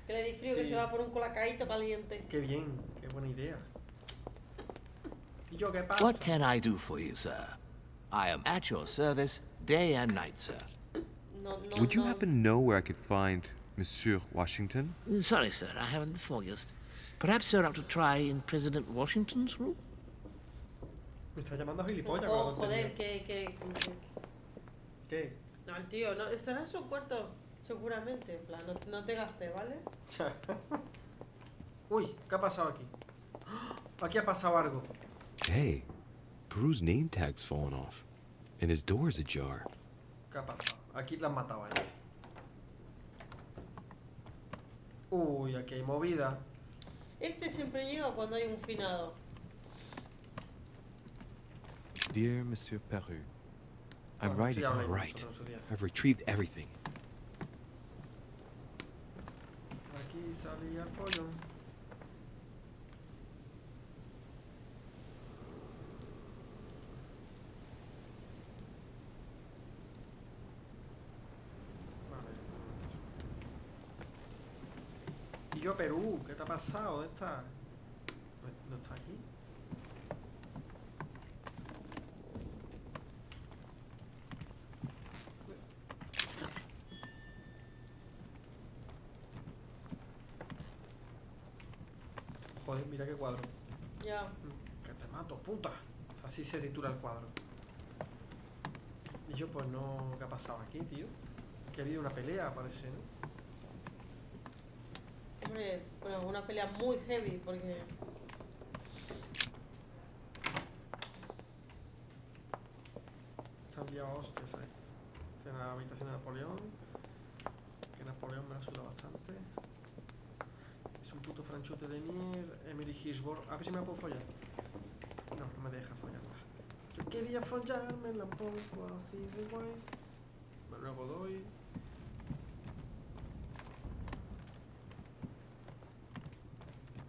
Que le di frío, sí. Que se va por un colacadito caliente. Qué bien, qué buena idea. ¿Y yo qué pasa? What can I do for you, sir? I am at your service day and night, sir. Would you happen to know where I could find Monsieur Washington? Sorry, sir, I haven't the foggiest. Perhaps, sir, I ought to try in President Washington's room? Me está llamando gilipollas. Oh, joder, ¿qué? ¿Qué? No, el tío, no, estará en su cuarto, seguramente. En plan, no te gastes, ¿vale? Uy, ¿qué ha pasado aquí? Aquí ha pasado algo. Hey, Peru's name tag's fallen off, and his door's ajar. ¿Qué ha pasado? Aquí la han matado a este. Uy, aquí hay movida. Este siempre llega cuando hay un finado. Dear Monsieur Peru, I'm writing. All right. I've retrieved everything. Aquí salía el follón. Y yo, Perú, ¿qué te ha pasado? ¿Dónde está? ¿No está aquí? Joder, mira qué cuadro. Ya. Que te mato, puta. Así se titula el cuadro. Y yo, pues no... ¿Qué ha pasado aquí, tío? Que ha habido una pelea, parece, ¿no? Hombre, bueno, una pelea muy heavy, porque... Se han liado hostias ahí. Esta es la habitación de Napoleón. Que Napoleón me la suda bastante. Es un puto franchute de mierda. Emily Hirschborg. A ver si me la puedo follar. No, no me deja follarla. Yo quería follármela un poco así de guays. Bueno, luego doy.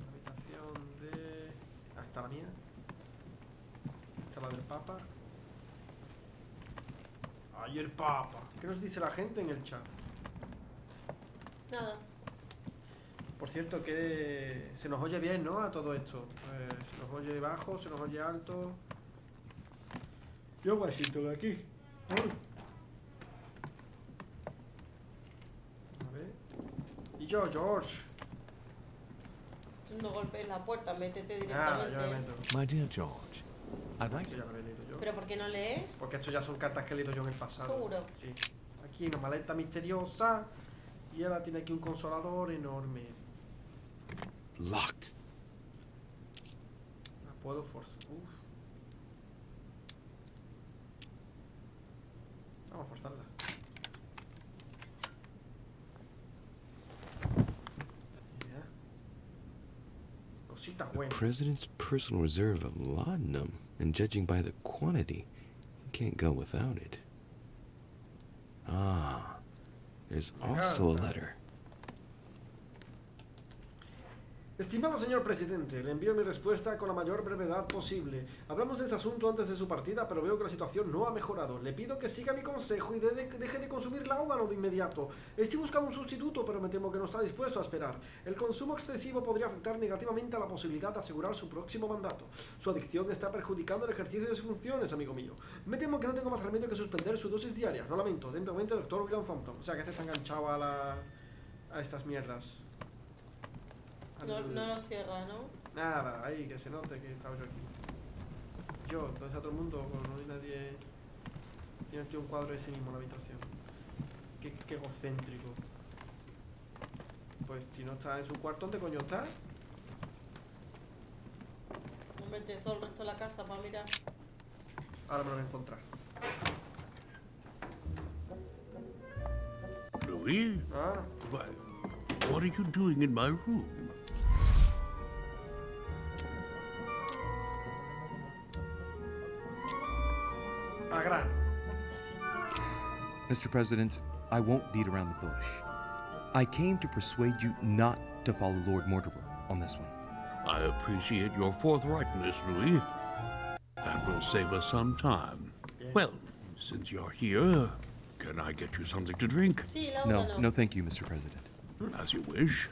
Habitación de... Ah, está la mía. Esta es la del Papa. ¡Ay, el Papa! ¿Qué nos dice la gente en el chat? Nada. Por cierto, que se nos oye bien, ¿no? A todo esto. Se nos oye bajo, se nos oye alto. Yo Washington aquí. A ver. Y yo, George. Tú no golpees la puerta, métete Ah, directamente. yo me meto. My dear George, I'd like Esto ya lo he leído yo. ¿Pero por qué no lees? Porque esto ya son cartas que he leído yo en el pasado. ¿Seguro? Sí. Aquí una maleta misteriosa. Y ella tiene aquí un consolador enorme. Locked. La puedo forzar. Uf. Vamos a forzarla. Ya. Cositas The buenas. president's personal reserve of laudanum, and judging by the quantity, he can't go without it. Ah, there's also a letter. Estimado señor presidente, le envío mi respuesta con la mayor brevedad posible. Hablamos de este asunto antes de su partida, pero veo que la situación no ha mejorado. Le pido que siga mi consejo y deje de consumir láudano de inmediato. Estoy buscando un sustituto, pero me temo que no está dispuesto a esperar. El consumo excesivo podría afectar negativamente a la posibilidad de asegurar su próximo mandato. Su adicción está perjudicando el ejercicio de sus funciones, amigo mío. Me temo que no tengo más remedio que suspender su dosis diaria. No lamento, atentamente, doctor William Thompson. O sea, que este está enganchado a estas mierdas. No lo cierra, ¿no? Nada, ahí que se note que estaba yo aquí. Yo, entonces a todo el mundo, no hay nadie. Tiene aquí un cuadro de sí mismo en la habitación. Qué egocéntrico. Pues si no está en su cuarto, ¿dónde coño está? Hombre, tienes todo el resto de la casa para mirar. Ahora me lo voy a encontrar. Louis? Ah. What are you doing in my room? Mr. President, I won't beat around the bush. I came to persuade you not to follow Lord Mortimer on this one. I appreciate your forthrightness, Louis. That will save us some time. Well, since you're here, can I get you something to drink? No, thank you, Mr. President. As you wish.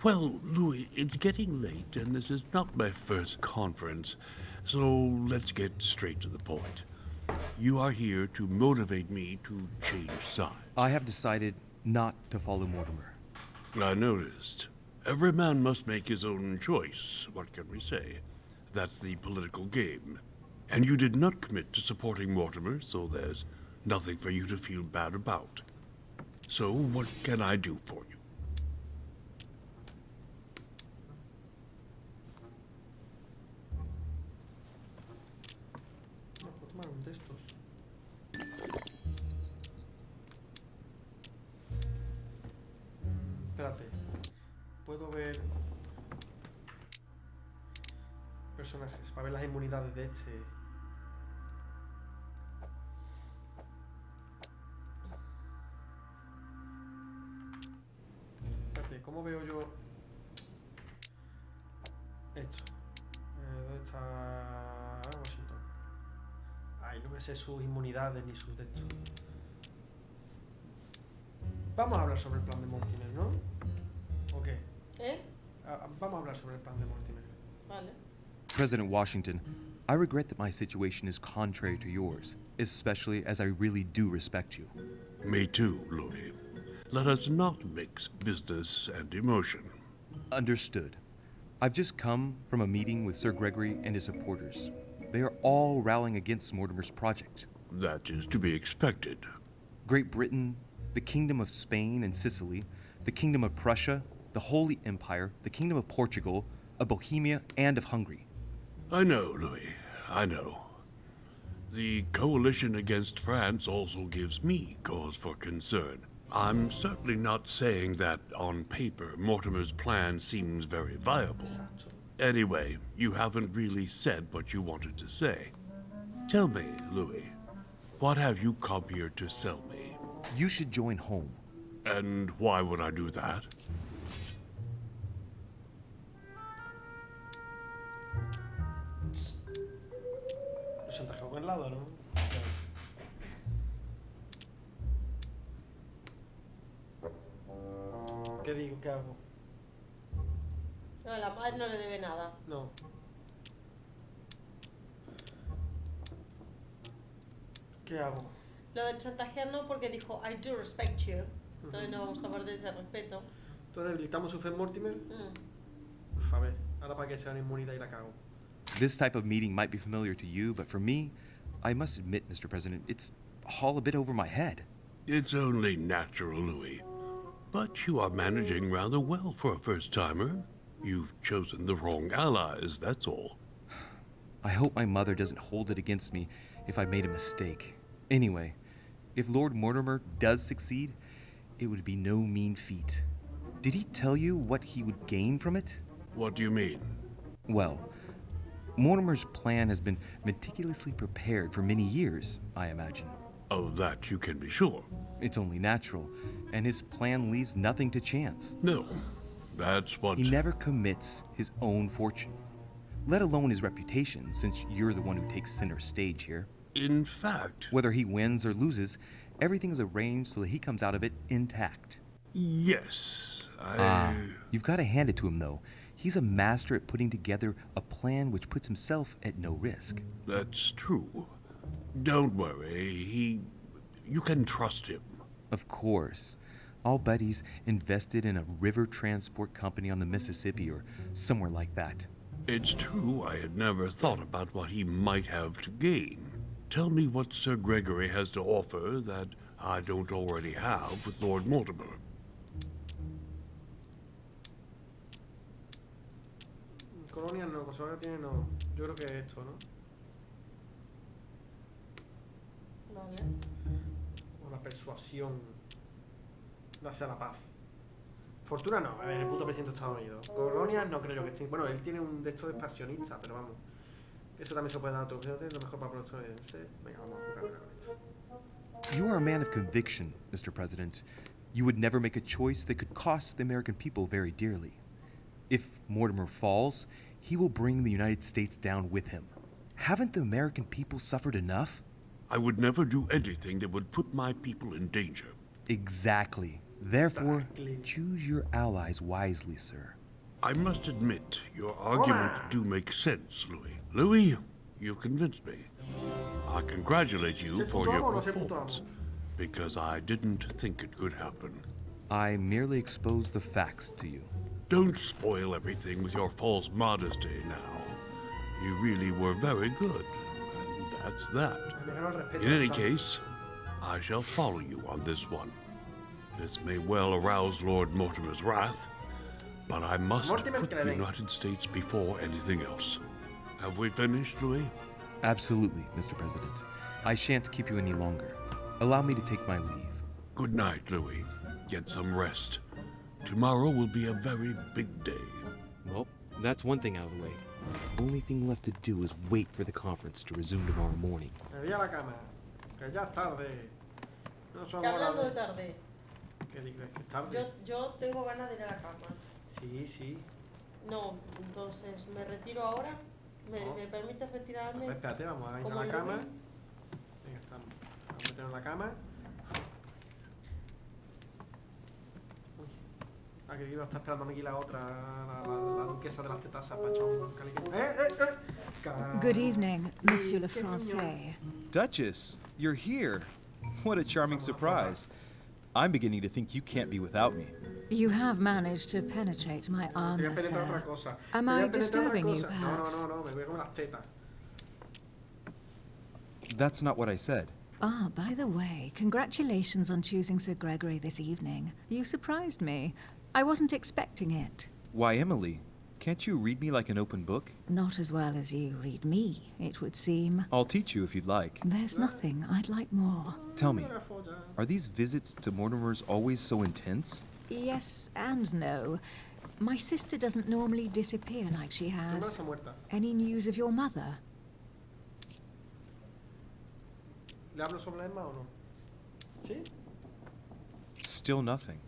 Well, Louis, it's getting late, and this is not my first conference, so let's get straight to the point. You are here to motivate me to change sides. I have decided not to follow Mortimer. I noticed. Every man must make his own choice. What can we say? That's the political game. And you did not commit to supporting Mortimer, so there's nothing for you to feel bad about. So, what can I do for you? Espérate. Puedo ver personajes para ver las inmunidades de este. Espérate, ¿cómo veo yo esto? ¿Dónde está Washington? Ay, no me sé sus inmunidades ni sus de esto. Vamos a hablar sobre el plan de Mortimer, ¿no? ¿O qué? Vamos a hablar sobre el plan de Mortimer. Vale. President Washington, I regret that my situation is contrary to yours, especially as I really do respect you. Me too, Louis. Let us not mix business and emotion. Understood. I've just come from a meeting with Sir Gregory and his supporters. They are all rallying against Mortimer's project. That is to be expected. Great Britain, the Kingdom of Spain and Sicily, the Kingdom of Prussia, the Holy Empire, the Kingdom of Portugal, of Bohemia, and of Hungary. I know, Louis. I know. The coalition against France also gives me cause for concern. I'm certainly not saying that, on paper, Mortimer's plan seems very viable. Anyway, you haven't really said what you wanted to say. Tell me, Louis, what have you come here to sell me? You should join home. And why would I do that? Chantaje con el lado, ¿no? ¿Qué digo? ¿Qué hago? No, la madre no le debe nada. No. ¿Qué hago? Lo del chantajear no, porque dijo I do respect you. Entonces no vamos a perder ese respeto. Entonces debilitamos su fe en Mortimer. Uf, a ver, ahora para que sea una inmunidad y la cago. This type of meeting might be familiar to you, but for me, I must admit, Mr. President, it's all a bit over my head. It's only natural, Louis. But you are managing rather well for a first-timer. You've chosen the wrong allies, that's all. I hope my mother doesn't hold it against me if I made a mistake. Anyway, if Lord Mortimer does succeed, it would be no mean feat. Did he tell you what he would gain from it? What do you mean? Well, Mortimer's plan has been meticulously prepared for many years, I imagine. Of that you can be sure. It's only natural, and his plan leaves nothing to chance. No, that's what... He never commits his own fortune, let alone his reputation, since you're the one who takes center stage here. In fact... Whether he wins or loses, everything is arranged so that he comes out of it intact. Yes, You've got to hand it to him, though. He's a master at putting together a plan which puts himself at no risk. That's true. Don't worry, you can trust him. Of course. I'll bet he's invested in a river transport company on the Mississippi or somewhere like that. It's true I had never thought about what he might have to gain. Tell me what Sir Gregory has to offer that I don't already have with Lord Mortimer. Colonia no, cosa que tiene no. Yo creo que es esto, ¿no? Vale. Una persuasión. Darse a la paz. Fortuna no, a ver, el puto presidente de Estados Unidos. Colonia no creo que esté. Bueno, él tiene un de estos expansionistas, pero vamos. Eso también se puede dar a otro. Lo mejor para los estadounidenses. Venga, vamos a jugar con esto. You are a man of conviction, Mr. President. You would never make a choice that could cost the American people very dearly. If Mortimer falls, he will bring the United States down with him. Haven't the American people suffered enough? I would never do anything that would put my people in danger. Exactly. Therefore, choose your allies wisely, sir. I must admit, your arguments do make sense, Louis. Louis, you've convinced me. I congratulate you for your performance, because I didn't think it could happen. I merely exposed the facts to you. Don't spoil everything with your false modesty now. You really were very good, and that's that. In any case, I shall follow you on this one. This may well arouse Lord Mortimer's wrath, but I must put the United States before anything else. Have we finished, Louis? Absolutely, Mr. President. I shan't keep you any longer. Allow me to take my leave. Good night, Louis. Get some rest. Tomorrow will be a very big day. Well, that's one thing out of the way. The only thing left to do is wait for the conference to resume tomorrow morning. Me voy a la cama, que ya es tarde. No son ¿Qué hablando de horas tarde? ¿Qué dices? ¿Que es tarde? Yo tengo ganas de ir a la cama. Sí, sí. No, entonces, ¿me retiro ahora? ¿Me permites retirarme? Pues espérate, vamos a ir a la cama. Venga, estamos. Vamos a meternos en la cama. Uy. Que iba a estar esperando aquí la otra, la duquesa de las tetasas para echar un calique. Good evening, Monsieur le Français. Duchess, you're here. What a charming surprise. I'm beginning to think you can't be without me. You have managed to penetrate my armor, sir. Am I disturbing you, perhaps? No, me voy a comer las tetas. That's not what I said. Ah, by the way, congratulations on choosing Sir Gregory this evening. You surprised me. I wasn't expecting it. Why, Emily, Can't you read me like an open book? Not as well as you read me, it would seem. I'll teach you if you'd like. There's nothing I'd like more. Tell me, are these visits to Mortimer's always so intense? Yes and no. My sister doesn't normally disappear like she has. Any news of your mother? ¿Le hablo sobre Emma o no? ¿Sí? Still nothing.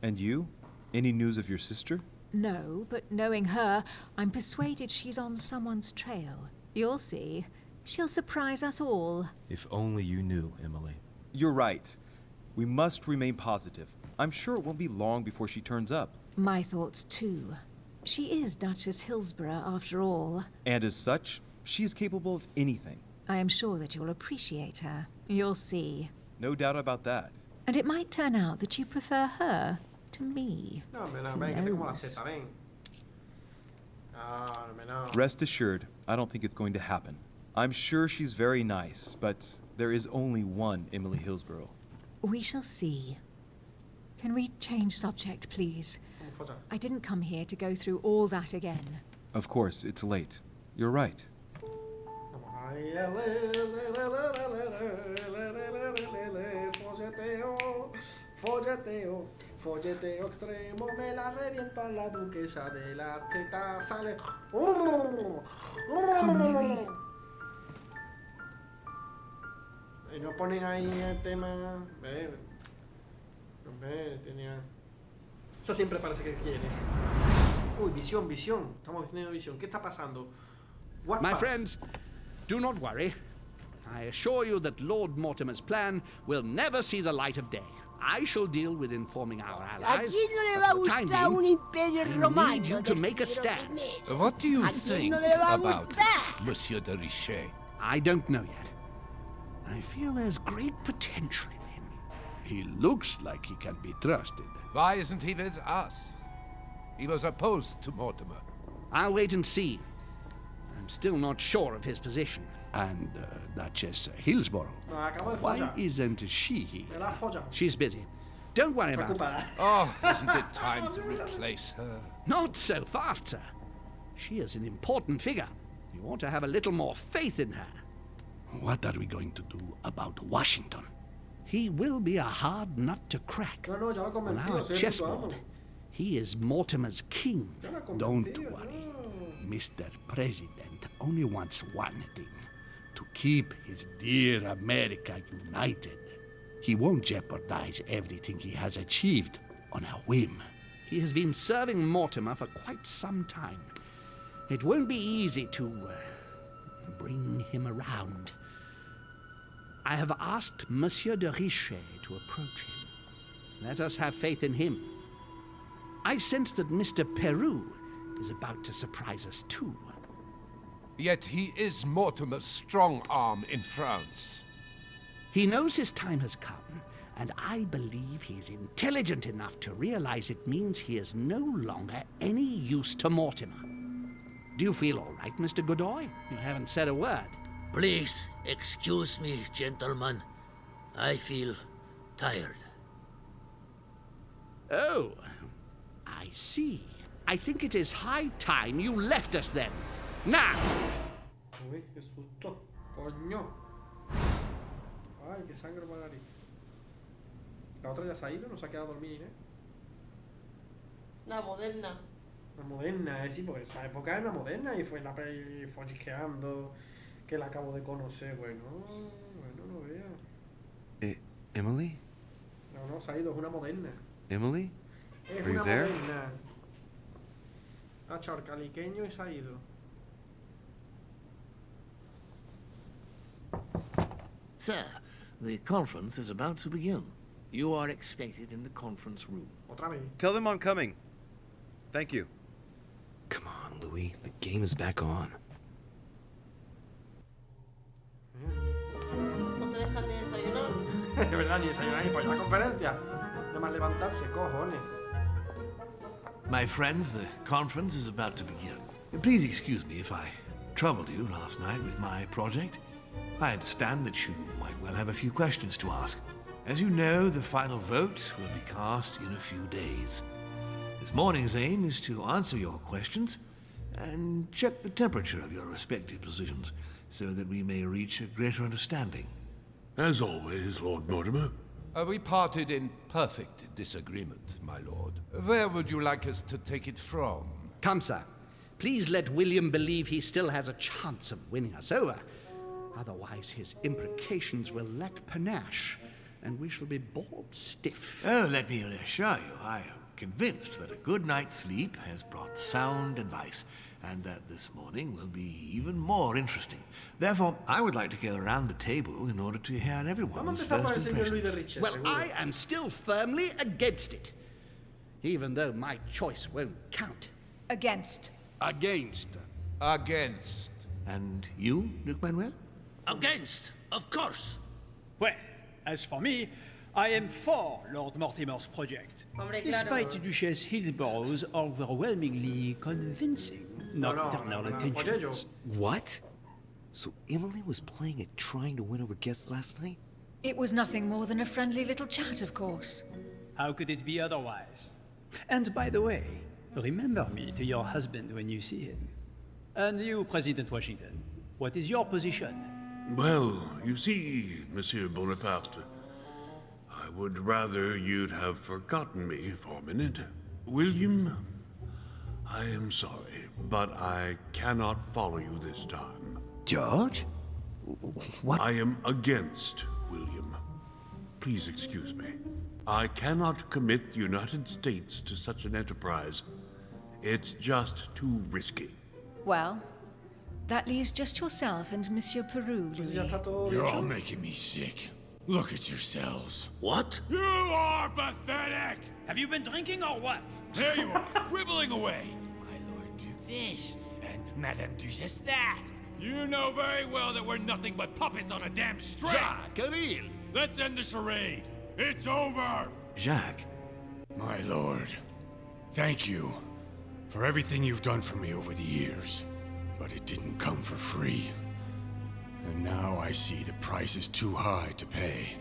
And you? Any news of your sister? No, but knowing her, I'm persuaded she's on someone's trail. You'll see. She'll surprise us all. If only you knew, Emily. You're right. We must remain positive. I'm sure it won't be long before she turns up. My thoughts too. She is Duchess Hillsborough after all. And as such, she is capable of anything. I am sure that you'll appreciate her. You'll see. No doubt about that. And it might turn out that you prefer her to me. No, ven, que te como la teta, ven. No. Rest assured, I don't think it's going to happen. I'm sure she's very nice, but there is only one Emily Hillsborough. We shall see. Can we change subject, please? I didn't come here to go through all that again. Of course, it's late. You're right. Folleteo extremo, me la revienta la duquesa de la teta, sale. Y no ponen ahí el tema. Tenía. Eso siempre parece que quiere. Uy, visión. Estamos teniendo visión. ¿Qué está pasando? My friends, do not worry. I assure you that Lord Mortimer's plan will never see the light of day. I shall deal with informing our allies. A chi non le va a gustare un imperio romano? I need you to make a stand. What do you think about Monsieur de Richet? I don't know yet. I feel there's great potential in him. He looks like he can be trusted. Why isn't he with us? He was opposed to Mortimer. I'll wait and see. I'm still not sure of his position. And Duchess Hillsborough. Why isn't she here? She's busy. Don't worry about it. Oh, isn't it time to replace her? Not so fast, sir. She is an important figure. You ought to have a little more faith in her. What are we going to do about Washington? He will be a hard nut to crack. On our chessboard, he is Mortimer's king. Don't worry. Mr. President only wants one thing. To keep his dear America united. He won't jeopardize everything he has achieved on a whim. He has been serving Mortimer for quite some time. It won't be easy to bring him around. I have asked Monsieur de Richet to approach him. Let us have faith in him. I sense that Mr. Peru is about to surprise us too. Yet he is Mortimer's strong arm in France. He knows his time has come, and I believe he's intelligent enough to realize it means he is no longer any use to Mortimer. Do you feel all right, Mr. Godoy? You haven't said a word. Please, excuse me, gentlemen. I feel tired. Oh, I see. I think it is high time you left us then. Now! Uy, qué susto. Coño. Ay, qué sangre para la nariz. La otra ya se ha ido, no se ha quedado a dormir, ¿eh? La moderna. La moderna, sí, porque esa época era una moderna y fue la follisqueando, que la acabo de conocer. Bueno, no veo. Emily? No, se ha ido, es una moderna. Emily? Es Are you una there? moderna. Ha echado el caliqueño y se ha ido. Sir, the conference is about to begin. You are expected in the conference room. Otra vez. Tell them I'm coming. Thank you. Come on, Louis. The game is back on. No te dejan ni desayunar. Es verdad, ni desayunar ni por la conferencia. Nada más levantarse, cojones. My friends, the conference is about to begin. Please excuse me if I troubled you last night with my project. I understand that you might well have a few questions to ask. As you know, the final vote will be cast in a few days. This morning's aim is to answer your questions and check the temperature of your respective positions so that we may reach a greater understanding. As always, Lord Mortimer. We parted in perfect disagreement, my lord. Where would you like us to take it from? Come, sir. Please let William believe he still has a chance of winning us over. Otherwise, his imprecations will lack panache, and we shall be bored stiff. Oh, let me reassure you, I am convinced that a good night's sleep has brought sound advice, and that this morning will be even more interesting. Therefore, I would like to go around the table in order to hear everyone's first impressions. Well, I am still firmly against it, even though my choice won't count. Against. Against. Against. And you, Duke Manuel? Against, of course. Well, as for me, I am for Lord Mortimer's project, despite Duchess Hillsborough's overwhelmingly convincing nocturnal intentions. What? So Emily was playing at trying to win over guests last night? It was nothing more than a friendly little chat, of course. How could it be otherwise? And by the way, remember me to your husband when you see him. And you, President Washington, what is your position? Well, you see, Monsieur Bonaparte, I would rather you'd have forgotten me for a minute. William, I am sorry, but I cannot follow you this time. George? What? I am against William. Please excuse me. I cannot commit the United States to such an enterprise. It's just too risky. Well, that leaves just yourself and Monsieur Peru, Louis. You're all making me sick. Look at yourselves. What? You are pathetic! Have you been drinking or what? There you are, quibbling away. My Lord Duke this, and Madame Duchess that. You know very well that we're nothing but puppets on a damn string. Jacques, really? Let's end the charade. It's over. Jacques. My lord, thank you for everything you've done for me over the years. But it didn't come for free. And now I see the price is too high to pay.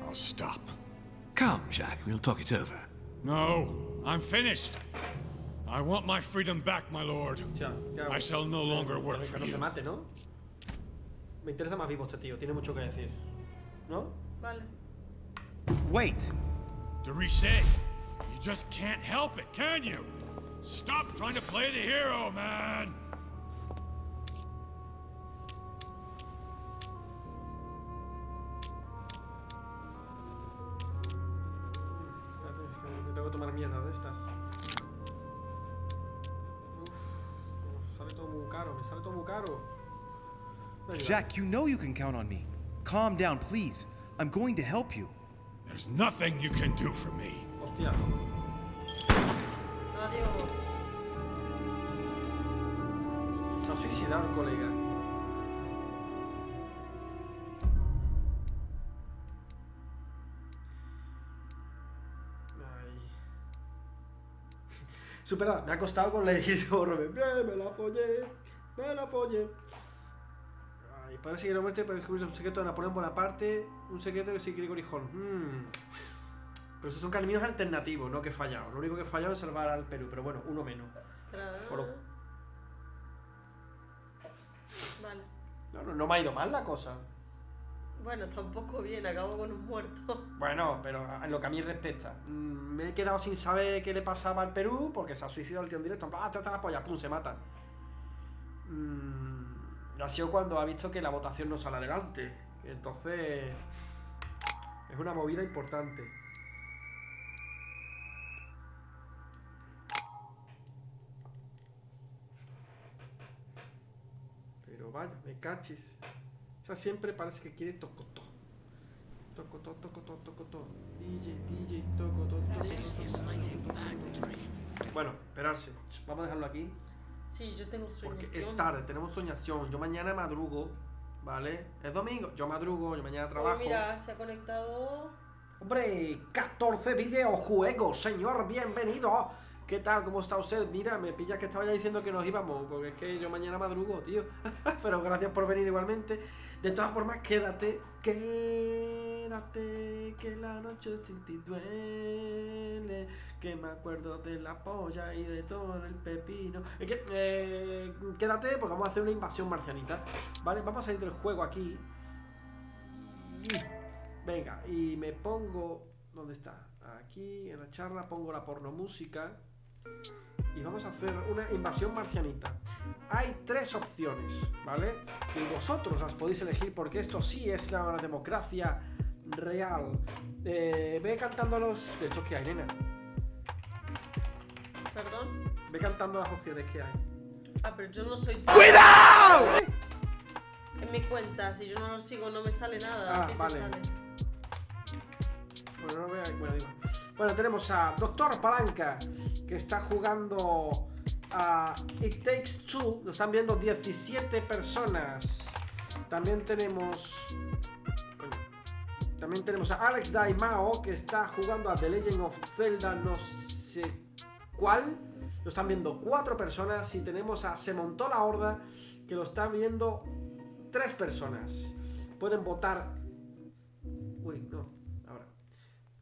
I'll stop. Come, Jacques, we'll talk it over. No, I'm finished. I want my freedom back, my lord. I shall no longer work for you. Me interesa más vivo este tío, tiene mucho que decir. ¿No? Vale. Wait! Deriche, you just can't help it, can you? Stop trying to play the hero, man! Tengo que tomar mierda de estas. Sale todo muy caro, me sale todo muy caro. Jack, you know you can count on me. Calm down, please. I'm going to help you. There's nothing you can do for me. Hostia. Adiós. Se ha suicidado el colega. Supera, me ha costado con la Robert. Me la follé. Me la follé. Ay, parece que no muerte para descubrir un secreto de Napoleón Bonaparte. Un secreto de Gregory Horn. Pero esos son caminos alternativos, no que he fallado. Lo único que he fallado es salvar al Perú, pero bueno, uno menos. Vale. No me ha ido mal la cosa. Bueno, tampoco bien, acabo con un muerto. Bueno, pero en lo que a mí respecta, me he quedado sin saber qué le pasaba al Perú porque se ha suicidado el tío en directo. En plan, ¡ah, te la polla! ¡Pum! Se mata. Ha sido cuando ha visto que la votación no sale adelante. Entonces, es una movida importante. Pero vaya, me cachis. O sea, siempre parece que quiere tocotó. Tocotó, tocotó, tocotó. DJ, tocotó. Bueno, esperarse. Vamos a dejarlo aquí. Sí, yo tengo soñación. Porque es tarde, tenemos soñación. Yo mañana madrugo, ¿vale? Es domingo, yo madrugo, yo mañana trabajo. Mira, se ha conectado. Hombre, 14 videojuegos, señor, bienvenido. ¿Qué tal? ¿Cómo está usted? Mira, me pilla que estaba ya diciendo que nos íbamos, porque es que yo mañana madrugo, tío. Pero gracias por venir igualmente. De todas formas, quédate, que la noche sin ti duele. que me acuerdo de la polla y de todo el pepino. Es que, quédate porque vamos a hacer una invasión marcianita. Vale, vamos a salir del juego aquí. Venga, y me pongo... ¿Dónde está? Aquí, en la charla, pongo la pornomúsica. Y vamos a hacer una invasión marcianita. Hay 3 opciones, ¿vale? Y vosotros las podéis elegir porque esto sí es una democracia real. Ve cantando los... De hecho, ¿qué hay, nena? ¿Perdón? Ve cantando las opciones que hay. Ah, pero yo no soy... ¡Cuidado! En mi cuenta, si yo no lo sigo no me sale nada. Ah, vale. Bueno, no veo... Bueno, digo. Bueno, tenemos a Doctor Palanca, que está jugando a It Takes Two. Lo están viendo 17 personas. También tenemos a Alex Daimao, que está jugando a The Legend of Zelda no sé cuál. Lo están viendo 4 personas. Y tenemos a Se Montó la Horda, que lo están viendo 3 personas. Pueden votar... Uy, no.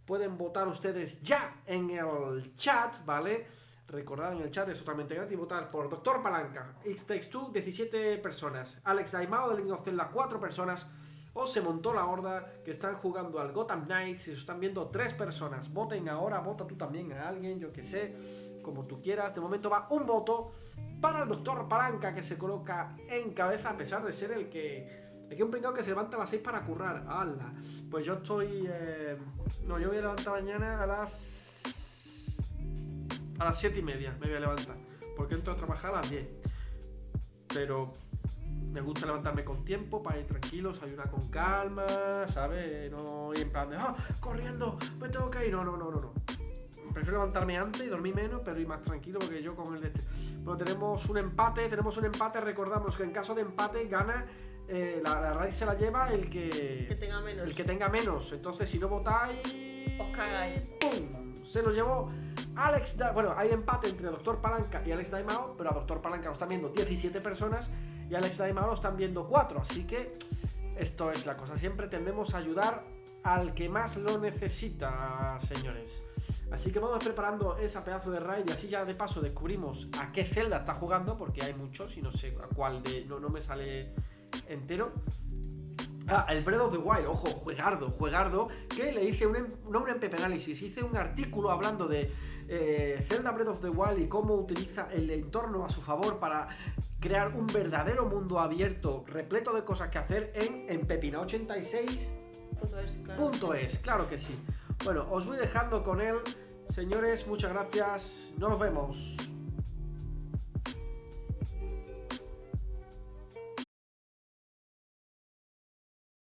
Pueden votar ustedes ya en el chat, ¿vale? Recordad, en el chat es totalmente gratis votar por Doctor Palanca, It Takes Two, 17 personas, Alex Daimao de Legend of Zelda, 4 personas, o Se Montó la Horda, que están jugando al Gotham Knights y se están viendo 3 personas. Voten ahora, vota tú también a alguien, yo que sé, como tú quieras. De momento va un voto para el Doctor Palanca, que se coloca en cabeza a pesar de ser el que... Aquí un pringao que se levanta a las 6 para currar. ¡Hala! Pues yo estoy... No, yo voy a levantar mañana a las 7:30 me voy a levantar. Porque entro a trabajar a las 10. Pero me gusta levantarme con tiempo para ir tranquilo, desayunar con calma, ¿sabes? No ir en plan de... ¡Ah! ¡Corriendo! ¡Me tengo que ir! No. Prefiero levantarme antes y dormir menos, pero ir más tranquilo porque yo con el de este... Bueno, tenemos un empate. Recordamos que en caso de empate gana... la raid se la lleva el que tenga menos. El que tenga menos. Entonces, si no votáis, os cagáis. ¡Pum! Se lo llevó Alex. Bueno, hay empate entre Doctor Palanca y Alex Daimao, pero a Doctor Palanca lo están viendo 17 personas y a Alex Daimao lo están viendo 4. Así que esto es la cosa. Siempre tendemos a ayudar al que más lo necesita, señores. Así que vamos preparando esa pedazo de raid y así ya de paso descubrimos a qué Zelda está jugando, porque hay muchos y no sé a cuál de... No me sale... entero. El Breath of the Wild, ojo, juegardo, que le hice un Empepinao86, hice un artículo hablando de Zelda Breath of the Wild y cómo utiliza el entorno a su favor para crear un verdadero mundo abierto repleto de cosas que hacer en Empepinao86.es, claro que sí. Bueno, os voy dejando con él, señores, muchas gracias, nos vemos.